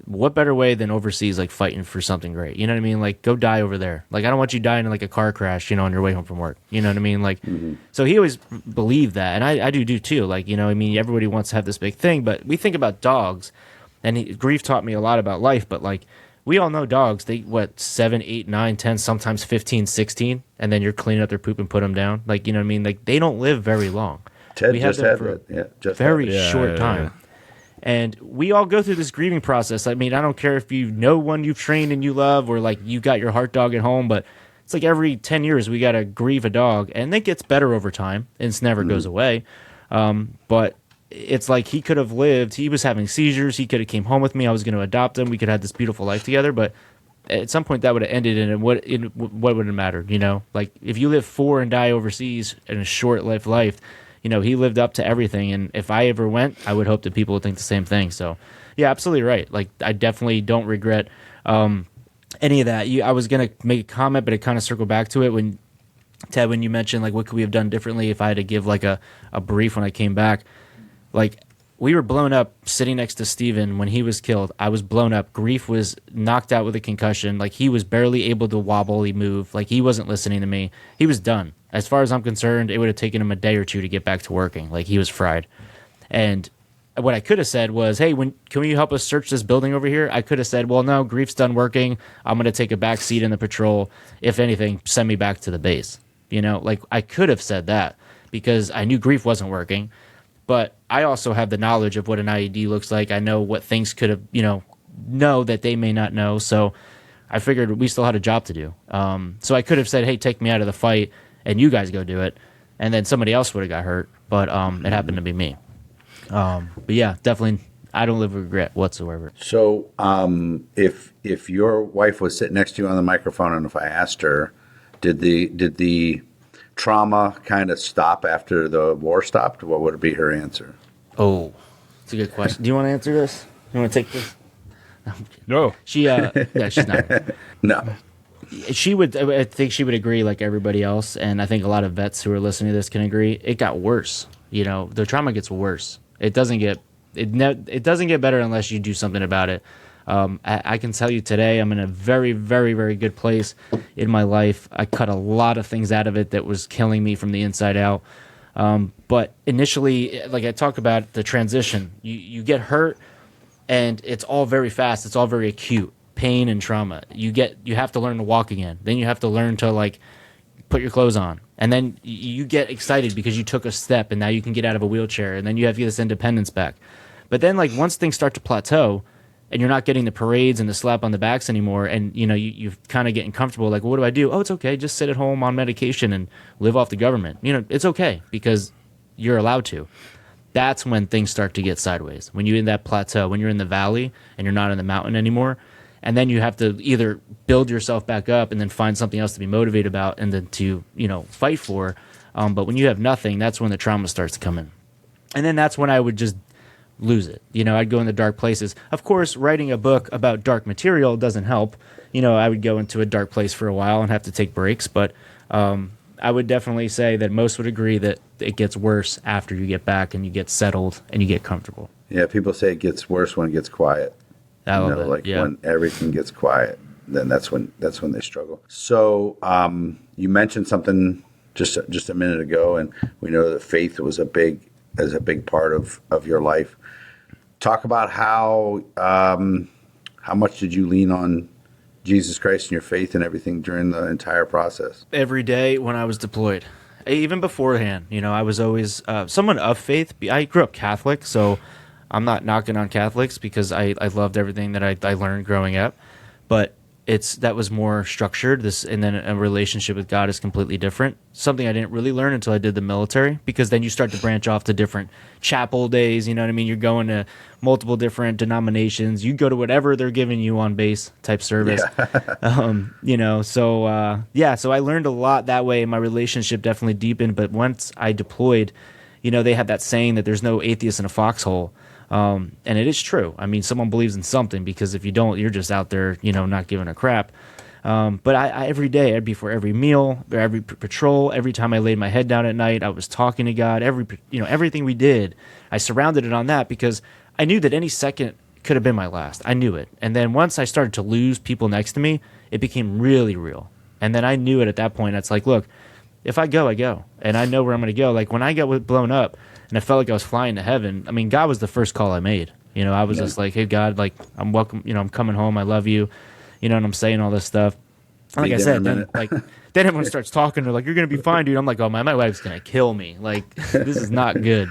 what better way than overseas, like fighting for something great? You know what I mean? Like, go die over there. Like, I don't want you dying in like a car crash, you know, on your way home from work. You know what I mean? Like, So he always believed that, and I do too. Like, you know, I mean, everybody wants to have this big thing, but we think about dogs, and Grief taught me a lot about life. But like, we all know dogs. They 7, 8, 9, 10, sometimes 15, 16, and then you're cleaning up their poop and put them down. Like, you know what I mean? Like, they don't live very long. Ted just had that. Yeah, just very short time. And we all go through this grieving process. I mean, I don't care if you know one you've trained and you love, or like you got your heart dog at home, but it's like every 10 years we got to grieve a dog, and it gets better over time. And it never goes away. But it's like he could have lived. He was having seizures. He could have came home with me. I was going to adopt him. We could have this beautiful life together. But at some point that would have ended, and what would have mattered? You know, like if you live 4 and die overseas in a short-lived life, you know, he lived up to everything, and if I ever went, I would hope that people would think the same thing. So, yeah, absolutely right. Like, I definitely don't regret any of that. I was going to make a comment, but it kind of circled back to it when, Ted, when you mentioned, like, what could we have done differently if I had to give, like, a brief when I came back. Like, we were blown up sitting next to Steven when he was killed. I was blown up. Grief was knocked out with a concussion. Like, he was barely able to wobbly move. Like, he wasn't listening to me. He was done. As far as I'm concerned, it would have taken him a day or two to get back to working. Like, he was fried. And what I could have said was, hey, can you help us search this building over here? I could have said, well, no, Grief's done working. I'm going to take a back seat in the patrol. If anything, send me back to the base. You know, like, I could have said that because I knew Grief wasn't working. But I also have the knowledge of what an IED looks like. I know what things could have, know that they may not know. So I figured we still had a job to do. So I could have said, hey, take me out of the fight and you guys go do it. And then somebody else would have got hurt. But it happened to be me. But yeah, definitely, I don't live with regret whatsoever. So if your wife was sitting next to you on the microphone, and if I asked her, did the trauma kind of stop after the war stopped? What would be her answer? Oh, it's a good question. Do you want to answer this? You want to take this? No. She's not. No. I think she would agree like everybody else, and I think a lot of vets who are listening to this can agree. It got worse. The trauma gets worse. It doesn't get better unless you do something about it. I can tell you today I'm in a very, very, very good place in my life. I cut a lot of things out of it that was killing me from the inside out. But initially, like I talked about the transition, you get hurt and it's all very fast. It's all very acute pain and trauma. You have to learn to walk again. Then you have to learn to like put your clothes on. And then you get excited because you took a step and now you can get out of a wheelchair, and then you have this independence back. But then like once things start to plateau, and you're not getting the parades and the slap on the backs anymore, and you're kind of getting comfortable. Like, well, what do I do? Oh, it's okay. Just sit at home on medication and live off the government. It's okay because you're allowed to. That's when things start to get sideways. When you're in that plateau, when you're in the valley and you're not in the mountain anymore, And then you have to either build yourself back up and then find something else to be motivated about and then to, fight for. But when you have nothing, that's when the trauma starts to come in. And then that's when I would just lose it. I'd go into dark places. Of course, writing a book about dark material doesn't help. I would go into a dark place for a while and have to take breaks. But I would definitely say that most would agree that it gets worse after you get back and you get settled and you get comfortable. Yeah, people say it gets worse when it gets quiet. When everything gets quiet, then that's when they struggle. So you mentioned something just a minute ago, and we know that faith was a big part of your life. Talk about how much did you lean on Jesus Christ and your faith and everything during the entire process? Every day when I was deployed, even beforehand, I was always someone of faith. I grew up Catholic, so I'm not knocking on Catholics because I loved everything that I learned growing up, but that was more structured. And then a relationship with God is completely different. Something I didn't really learn until I did the military, because then you start to branch off to different chapel days. You know what I mean? You're going to multiple different denominations. You go to whatever they're giving you on base type service. Yeah. So I learned a lot that way. My relationship definitely deepened. But once I deployed, they have that saying that there's no atheist in a foxhole. And it is true. I mean, someone believes in something, because if you don't, you're just out there, not giving a crap. But I every day, before every meal, every patrol, every time I laid my head down at night, I was talking to God. Everything we did, I surrounded it on that, because I knew that any second could have been my last. I knew it. And then once I started to lose people next to me, it became really real. And then I knew it at that point. It's like, look, if I go, I go. And I know where I'm going to go. Like when I got blown up, and I felt like I was flying to heaven. I mean, God was the first call I made. I was just like, hey, God, like, I'm welcome. I'm coming home. I love you. And I'm saying all this stuff. And like I said, then everyone starts talking. They're like, you're going to be fine, dude. I'm like, oh, my wife's going to kill me. Like, this is not good.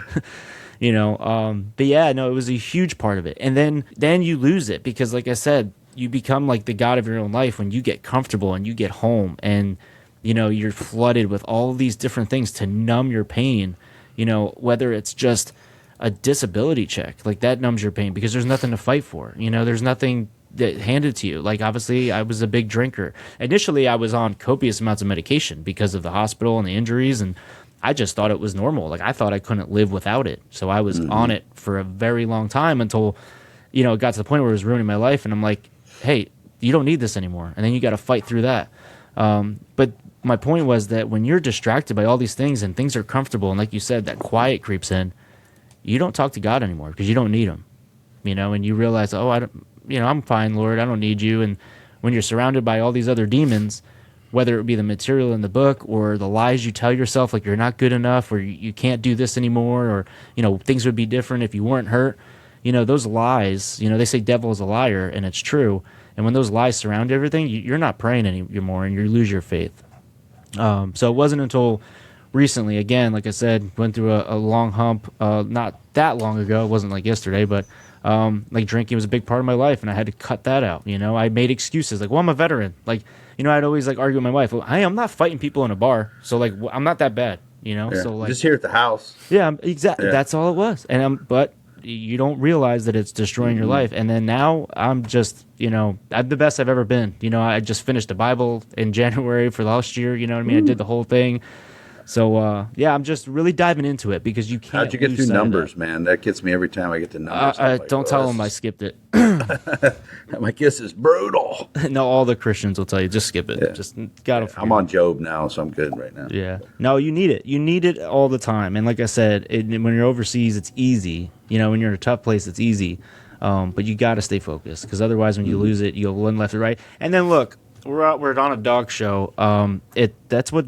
But yeah, no, it was a huge part of it. And then you lose it, because like I said, you become like the God of your own life when you get comfortable and you get home and, you're flooded with all these different things to numb your pain. Whether it's just a disability check, like that numbs your pain, because there's nothing to fight for. There's nothing that handed to you. Like, obviously, I was a big drinker. Initially, I was on copious amounts of medication because of the hospital and the injuries, and I just thought it was normal. Like, I thought I couldn't live without it. So I was on it for a very long time until, it got to the point where it was ruining my life, and I'm like, hey, you don't need this anymore. And then you got to fight through that. But my point was that when you're distracted by all these things and things are comfortable, and like you said, that quiet creeps in, you don't talk to God anymore because you don't need him, and you realize, oh, I'm fine, Lord, I don't need you. And when you're surrounded by all these other demons, whether it be the material in the book or the lies you tell yourself, like you're not good enough, or you can't do this anymore, or, things would be different if you weren't hurt, those lies, they say devil is a liar, and it's true. And when those lies surround everything, you're not praying anymore, and you lose your faith. So it wasn't until recently, again, like I said, went through a long hump, not that long ago. It wasn't like yesterday, but like drinking was a big part of my life, and I had to cut that out. I made excuses like, well, I'm a veteran. Like, I'd always like argue with my wife. Well, I'm not fighting people in a bar, so like I'm not that bad. Yeah. So like just here at the house. Yeah, exactly. Yeah. That's all it was. And but you don't realize that it's destroying your life. And then now I'm just, I'm the best I've ever been. I just finished the Bible in January for last year. You know what I mean? I did the whole thing. So, I'm just really diving into it, because you can't. How'd you get through numbers, man? That gets me every time I get to numbers. Don't tell them I skipped it. I'm like, this is brutal. No, all the Christians will tell you, just skip it. Yeah. Just gotta. I'm on Job now, so I'm good right now. Yeah. No, you need it. You need it all the time. And like I said, when you're overseas, it's easy. When you're in a tough place, it's easy. But you got to stay focused, because otherwise, when you lose it, you'll run left or right. And then look, we're on a dog show. That's why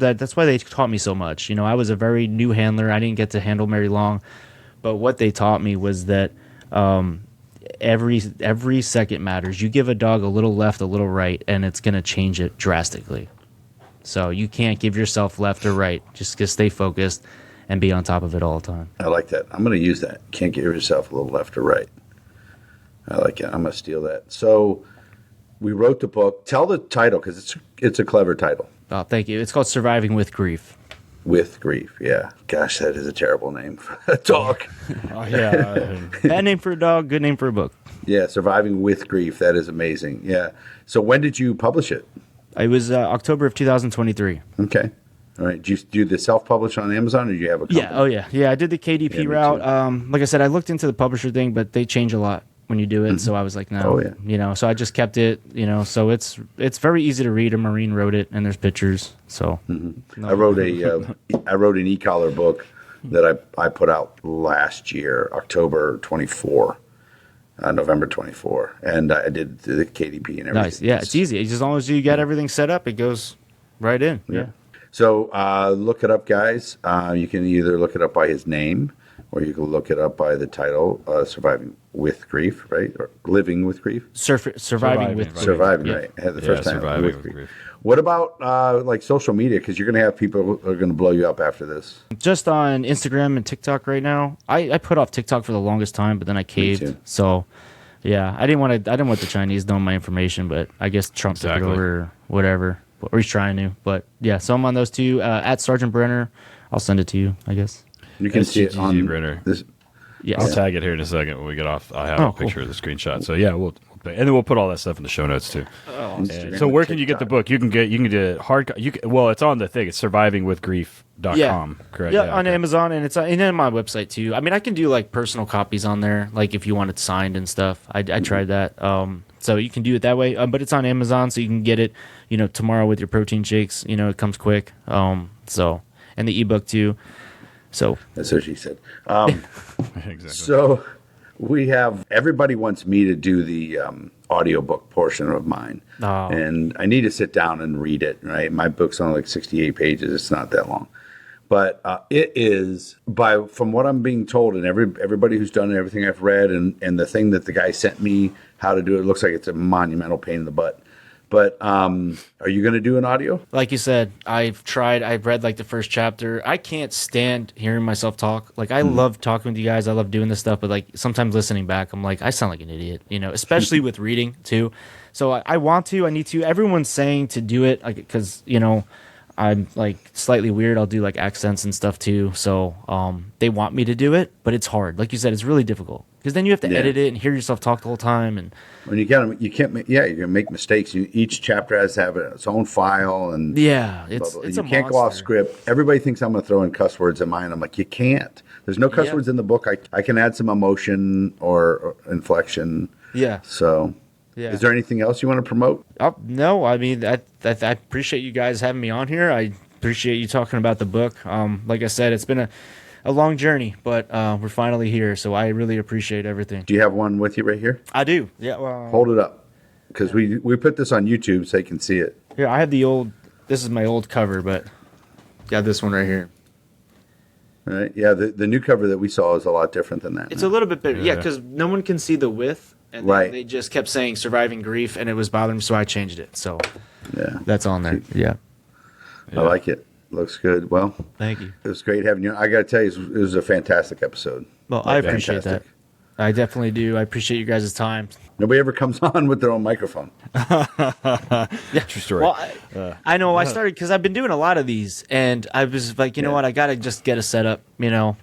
they taught me so much. I was a very new handler. I didn't get to handle very long, but what they taught me was that every second matters. You give a dog a little left, a little right, and it's going to change it drastically. So you can't give yourself left or right. Just stay focused and be on top of it all the time. I like that. I'm going to use that. Can't give yourself a little left or right. I like it. I'm going to steal that. So we wrote the book. Tell the title, because it's a clever title. Oh, thank you. It's called Surviving with Grief. with grief. Yeah. Gosh, that is a terrible name for a dog. Oh, yeah. Bad name for a dog, good name for a book. Yeah, Surviving with Grief. That is amazing. Yeah. So when did you publish it? It was October of 2023. Okay. All right. Did you do the self-publish on Amazon, or do you have a company? Yeah. Oh, yeah. Yeah, I did the KDP Yeah, me route. too. Like I said, I looked into the publisher thing, but they change a lot when you do it. So I was like, no. Oh, yeah. You know, so I just kept it, you know, so it's very easy to read. A Marine wrote it, and there's pictures. So I wrote an e-collar book that I put out last year, October 24. November 24, and I did the KDP and everything. nice. Yeah, it's easy. As long as you get everything set up, it goes right in. Yeah. So look it up, guys. You can either look it up by his name, or you can look it up by the title, Surviving with Grief, right? Or Living with Grief. Surviving with right. Grief. Surviving, Yeah. right? I had the Yeah, first time. Surviving With with Grief. Grief. What about like social media? Because you're going to have people who are going to blow you up after this. Just on Instagram and TikTok right now. I put off TikTok for the longest time, but then I too. caved. So yeah, I didn't want the Chinese knowing my information, but I guess Trump took it Exactly. over or whatever. Or he's trying to. But yeah, so I'm on those two. At Sergeant Brenner. I'll send it to you, I guess. You can see it SGG on Brenner. this. Yes. I'll tag it here in a second when we get off. I have Oh, a picture of the screenshot. So yeah, and then we'll put all that stuff in the show notes too. Instagram So where and can you get the TikTok. book? You can get hard. Well, it's on the thing. It's survivingwithgrief.com. Correct. Yeah, on okay. Amazon, and it's on my website too. I mean, I can do like personal copies on there, like if you want it signed and stuff. I tried that. So you can do it that way. But it's on Amazon, so you can get it, you know, tomorrow with your protein shakes. You know, it comes quick. So and the ebook too. So That's what she said. Exactly. So we have everybody wants me to do the audiobook portion of mine. Oh. And I need to sit down and read it, right? My book's only like 68 pages. It's not that long. But it is, from what I'm being told, and everybody who's done it, everything I've read, and the thing that the guy sent me how to do it, looks like it's a monumental pain in the butt. But are you going to do an audio? like you said, I've read like the first chapter. I can't stand hearing myself talk. Like I love talking with you guys. I love doing this stuff, but like sometimes listening back, I'm like, I sound like an idiot, you know, especially with reading too. So I want to, I need to. Everyone's saying to do it because, you know, I'm like slightly weird. I'll do like accents and stuff too. So they want me to do it, but it's hard. Like you said, it's really difficult because then you have to Yeah. edit it and hear yourself talk the whole time. And When you can't, you're going to make mistakes. Each chapter has to have its own file, and yeah, blah, it's blah. it's You a can't go off monster. script. Everybody thinks I'm going to throw in cuss words in mine. I'm like, you can't. There's no cuss Yeah. words in the book. I can add some emotion or inflection. Yeah. So, Yeah. is there anything else you want to promote? No, I mean, I appreciate you guys having me on here. I appreciate you talking about the book. Like I said, it's been a long journey, but we're finally here. So I really appreciate everything. Do you have one with you right here? I do. Yeah. Well, Hold it up, because we put this on YouTube so you can see it. here, I have this is my old cover, but got this one right here. All right? Yeah, the new cover that we saw is a lot different than that. It's a little bit bigger. Yeah, Yeah. because no one can see the width. And Right. they just kept saying surviving grief, and it was bothering me, so I changed it. So Yeah, that's on there. Yeah. I like it. Looks good. Well, Thank you. it was great having you. I got to tell you, it was a fantastic episode. Well, I Like, appreciate fantastic. that. I definitely do. I appreciate you guys' time. Nobody ever comes on with their own microphone. True story. Well, I know I started because I've been doing a lot of these, and I was like, you know Yeah. what, I gotta just get a setup, you know.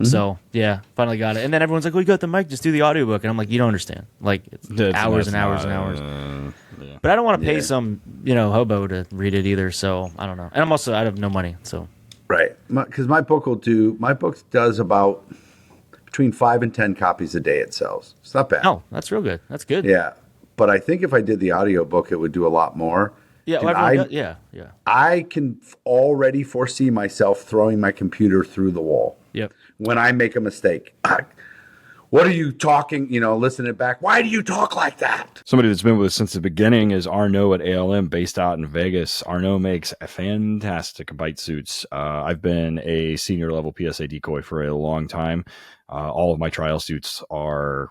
So yeah, finally got it. And then everyone's like, "Oh, you got the mic? Just do the audiobook." And I'm like, "You don't understand. Like it's hours and hours and hours." Yeah. But I don't want to pay Yeah. some, you know, hobo to read it either. So I don't know. And I'm also I have no money, so Right. Because my book does about between 5 and 10 copies a day it sells. It's not bad. oh, that's real good. That's good. Yeah. But I think if I did the audiobook, it would do a lot more. Yeah. And Well, everyone I- does- yeah. Yeah. I can already foresee myself throwing my computer through the wall Yep. when I make a mistake. What are you talking? You know, listen it back. Why do you talk like that? Somebody that's been with us since the beginning is Arnaud at ALM, based out in Vegas. Arnaud makes fantastic bite suits. I've been a senior level PSA decoy for a long time. All of my trial suits are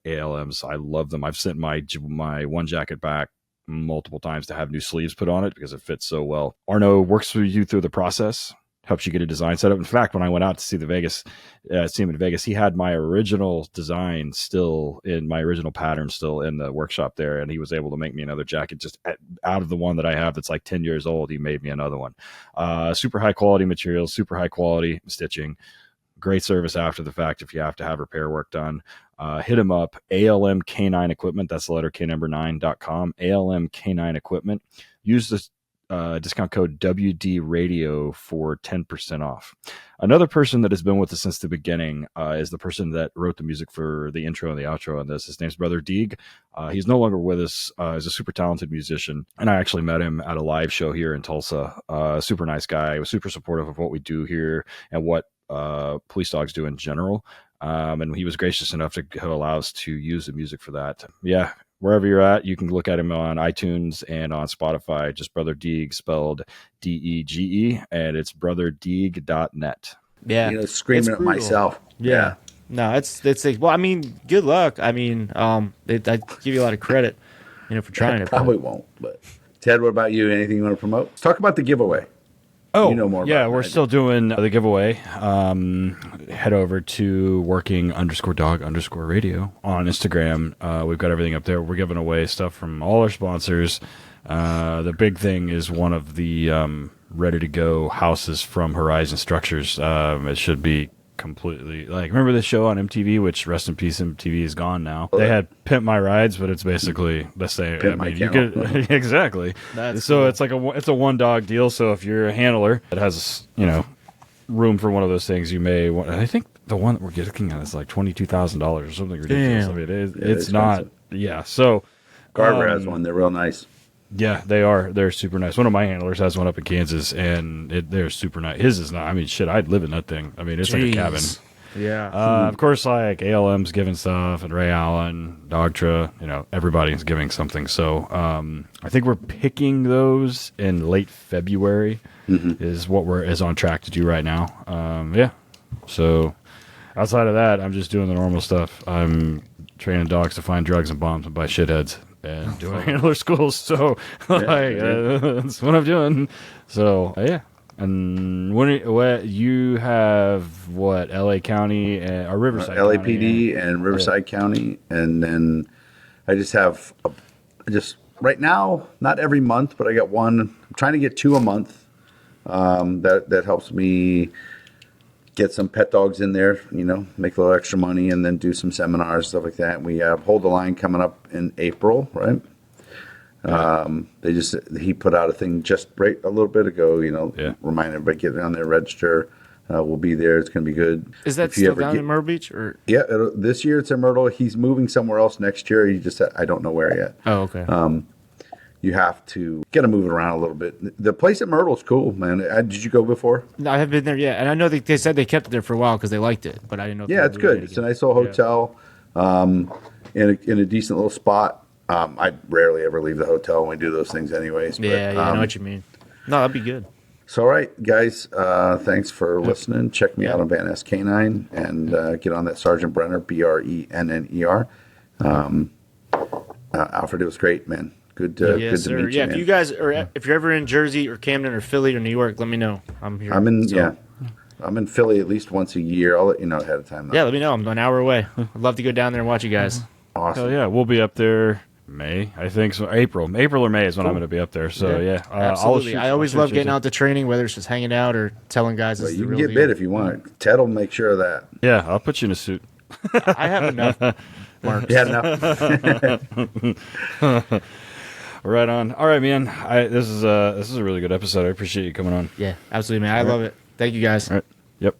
ALMs. I love them. I've sent my one jacket back multiple times to have new sleeves put on it because it fits so well. Arnaud works with you through the process. helps you get a design set up. In fact, when I went out to see see him in Vegas, he had my original design still in my original pattern still in the workshop there, and he was able to make me another jacket just out of the one that I have that's like 10 years old. He made me another one. Super high quality materials, super high quality stitching, great service after the fact if you have to have repair work done. Hit him up, ALM K9 Equipment. That's the letter K number 9.com. ALM K9 Equipment. Use this discount code WD Radio for 10% off. Another person that has been with us since the beginning is the person that wrote the music for the intro and the outro on this. His name's Brother Deeg. He's no longer with us. He's a super talented musician, and I actually met him at a live show here in Tulsa. Super nice guy. He was super supportive of what we do here and what police dogs do in general. And he was gracious enough to allow us to use the music for that. Yeah. Wherever you're at, you can look at him on iTunes and on Spotify. Just Brother Deeg, spelled Dege, and it's brotherdeeg.net. Yeah, screaming at myself. Yeah. No, it's well, I mean, good luck. I mean, I give you a lot of credit, for trying it. Probably won't. But Ted, what about you? Anything you want to promote? Let's talk about the giveaway. Oh, you know more. Yeah, about we're that. still doing the giveaway. Head over to working_dog_radio on Instagram. We've got everything up there. We're giving away stuff from all our sponsors. The big thing is one of the ready to go houses from Horizon Structures. It should be completely remember this show on MTV, which rest in peace, MTV is gone now. They had Pimp My Rides, but it's basically the same. Pimp My you could exactly. So cool. It's a one dog deal. So if you're a handler that has room for one of those things, you may want. I think the one that we're looking at is like $22,000 or something ridiculous. Damn. I mean, it's not. Yeah. So Garber has one. They're real nice. Yeah, they are. They're super nice. One of my handlers has one up in Kansas, and they're super nice. His is not. I mean, shit, I'd live in that thing. I mean, it's like a cabin. Yeah. Of course, ALM's giving stuff, and Ray Allen, Dogtra, everybody's giving something. So I think we're picking those in late February is what is on track to do right now. Yeah. So outside of that, I'm just doing the normal stuff. I'm training dogs to find drugs and bombs and buy shitheads. And doing handler schools, so that's what I'm doing. So yeah, and what you have? What LA County or Riverside? LAPD and Riverside County, and then I just have right now, not every month, but I get one. I'm trying to get 2 a month. That helps me get some pet dogs in there, make a little extra money, and then do some seminars, stuff like that. We have Hold the Line coming up in April, right? He put out a thing just right a little bit ago, remind everybody, get on there, register. We'll be there. It's going to be good. Is that still down in Myrtle Beach? Or? Yeah, this year it's in Myrtle. He's moving somewhere else next year. I don't know where yet. Oh, okay. You have to get him moving around a little bit. The place at Myrtle's cool, man. Did you go before? No, I haven't been there yet. And I know they said they kept it there for a while because they liked it, but I didn't know. Yeah, it's good. It's a nice little hotel in a decent little spot. I rarely ever leave the hotel when we do those things anyways. But, I know what you mean. No, that'd be good. So, all right, guys, thanks for listening. Check me out on Van Ness K9 and get on that Sergeant Brenner, Brenner. Alfred, it was great, man. Good to meet you. Yeah, if you guys if you're ever in Jersey or Camden or Philly or New York, let me know. I'm here. I'm in Philly at least once a year. I'll let you know ahead of time. Yeah, let me know. I'm an hour away. I'd love to go down there and watch you guys. Awesome. Hell yeah, we'll be up there May, I think. So April or May is when I'm going to be up there. So yeah, absolutely. I always love getting out to training, whether it's just hanging out or telling guys. Well, you can get bit if you want. Ted will make sure of that. Yeah, I'll put you in a suit. I have enough. Mark. Yeah, no. Right on. All right, man. This is a really good episode. I appreciate you coming on. Yeah, absolutely, man. I love it. Thank you, guys. All right. Yep.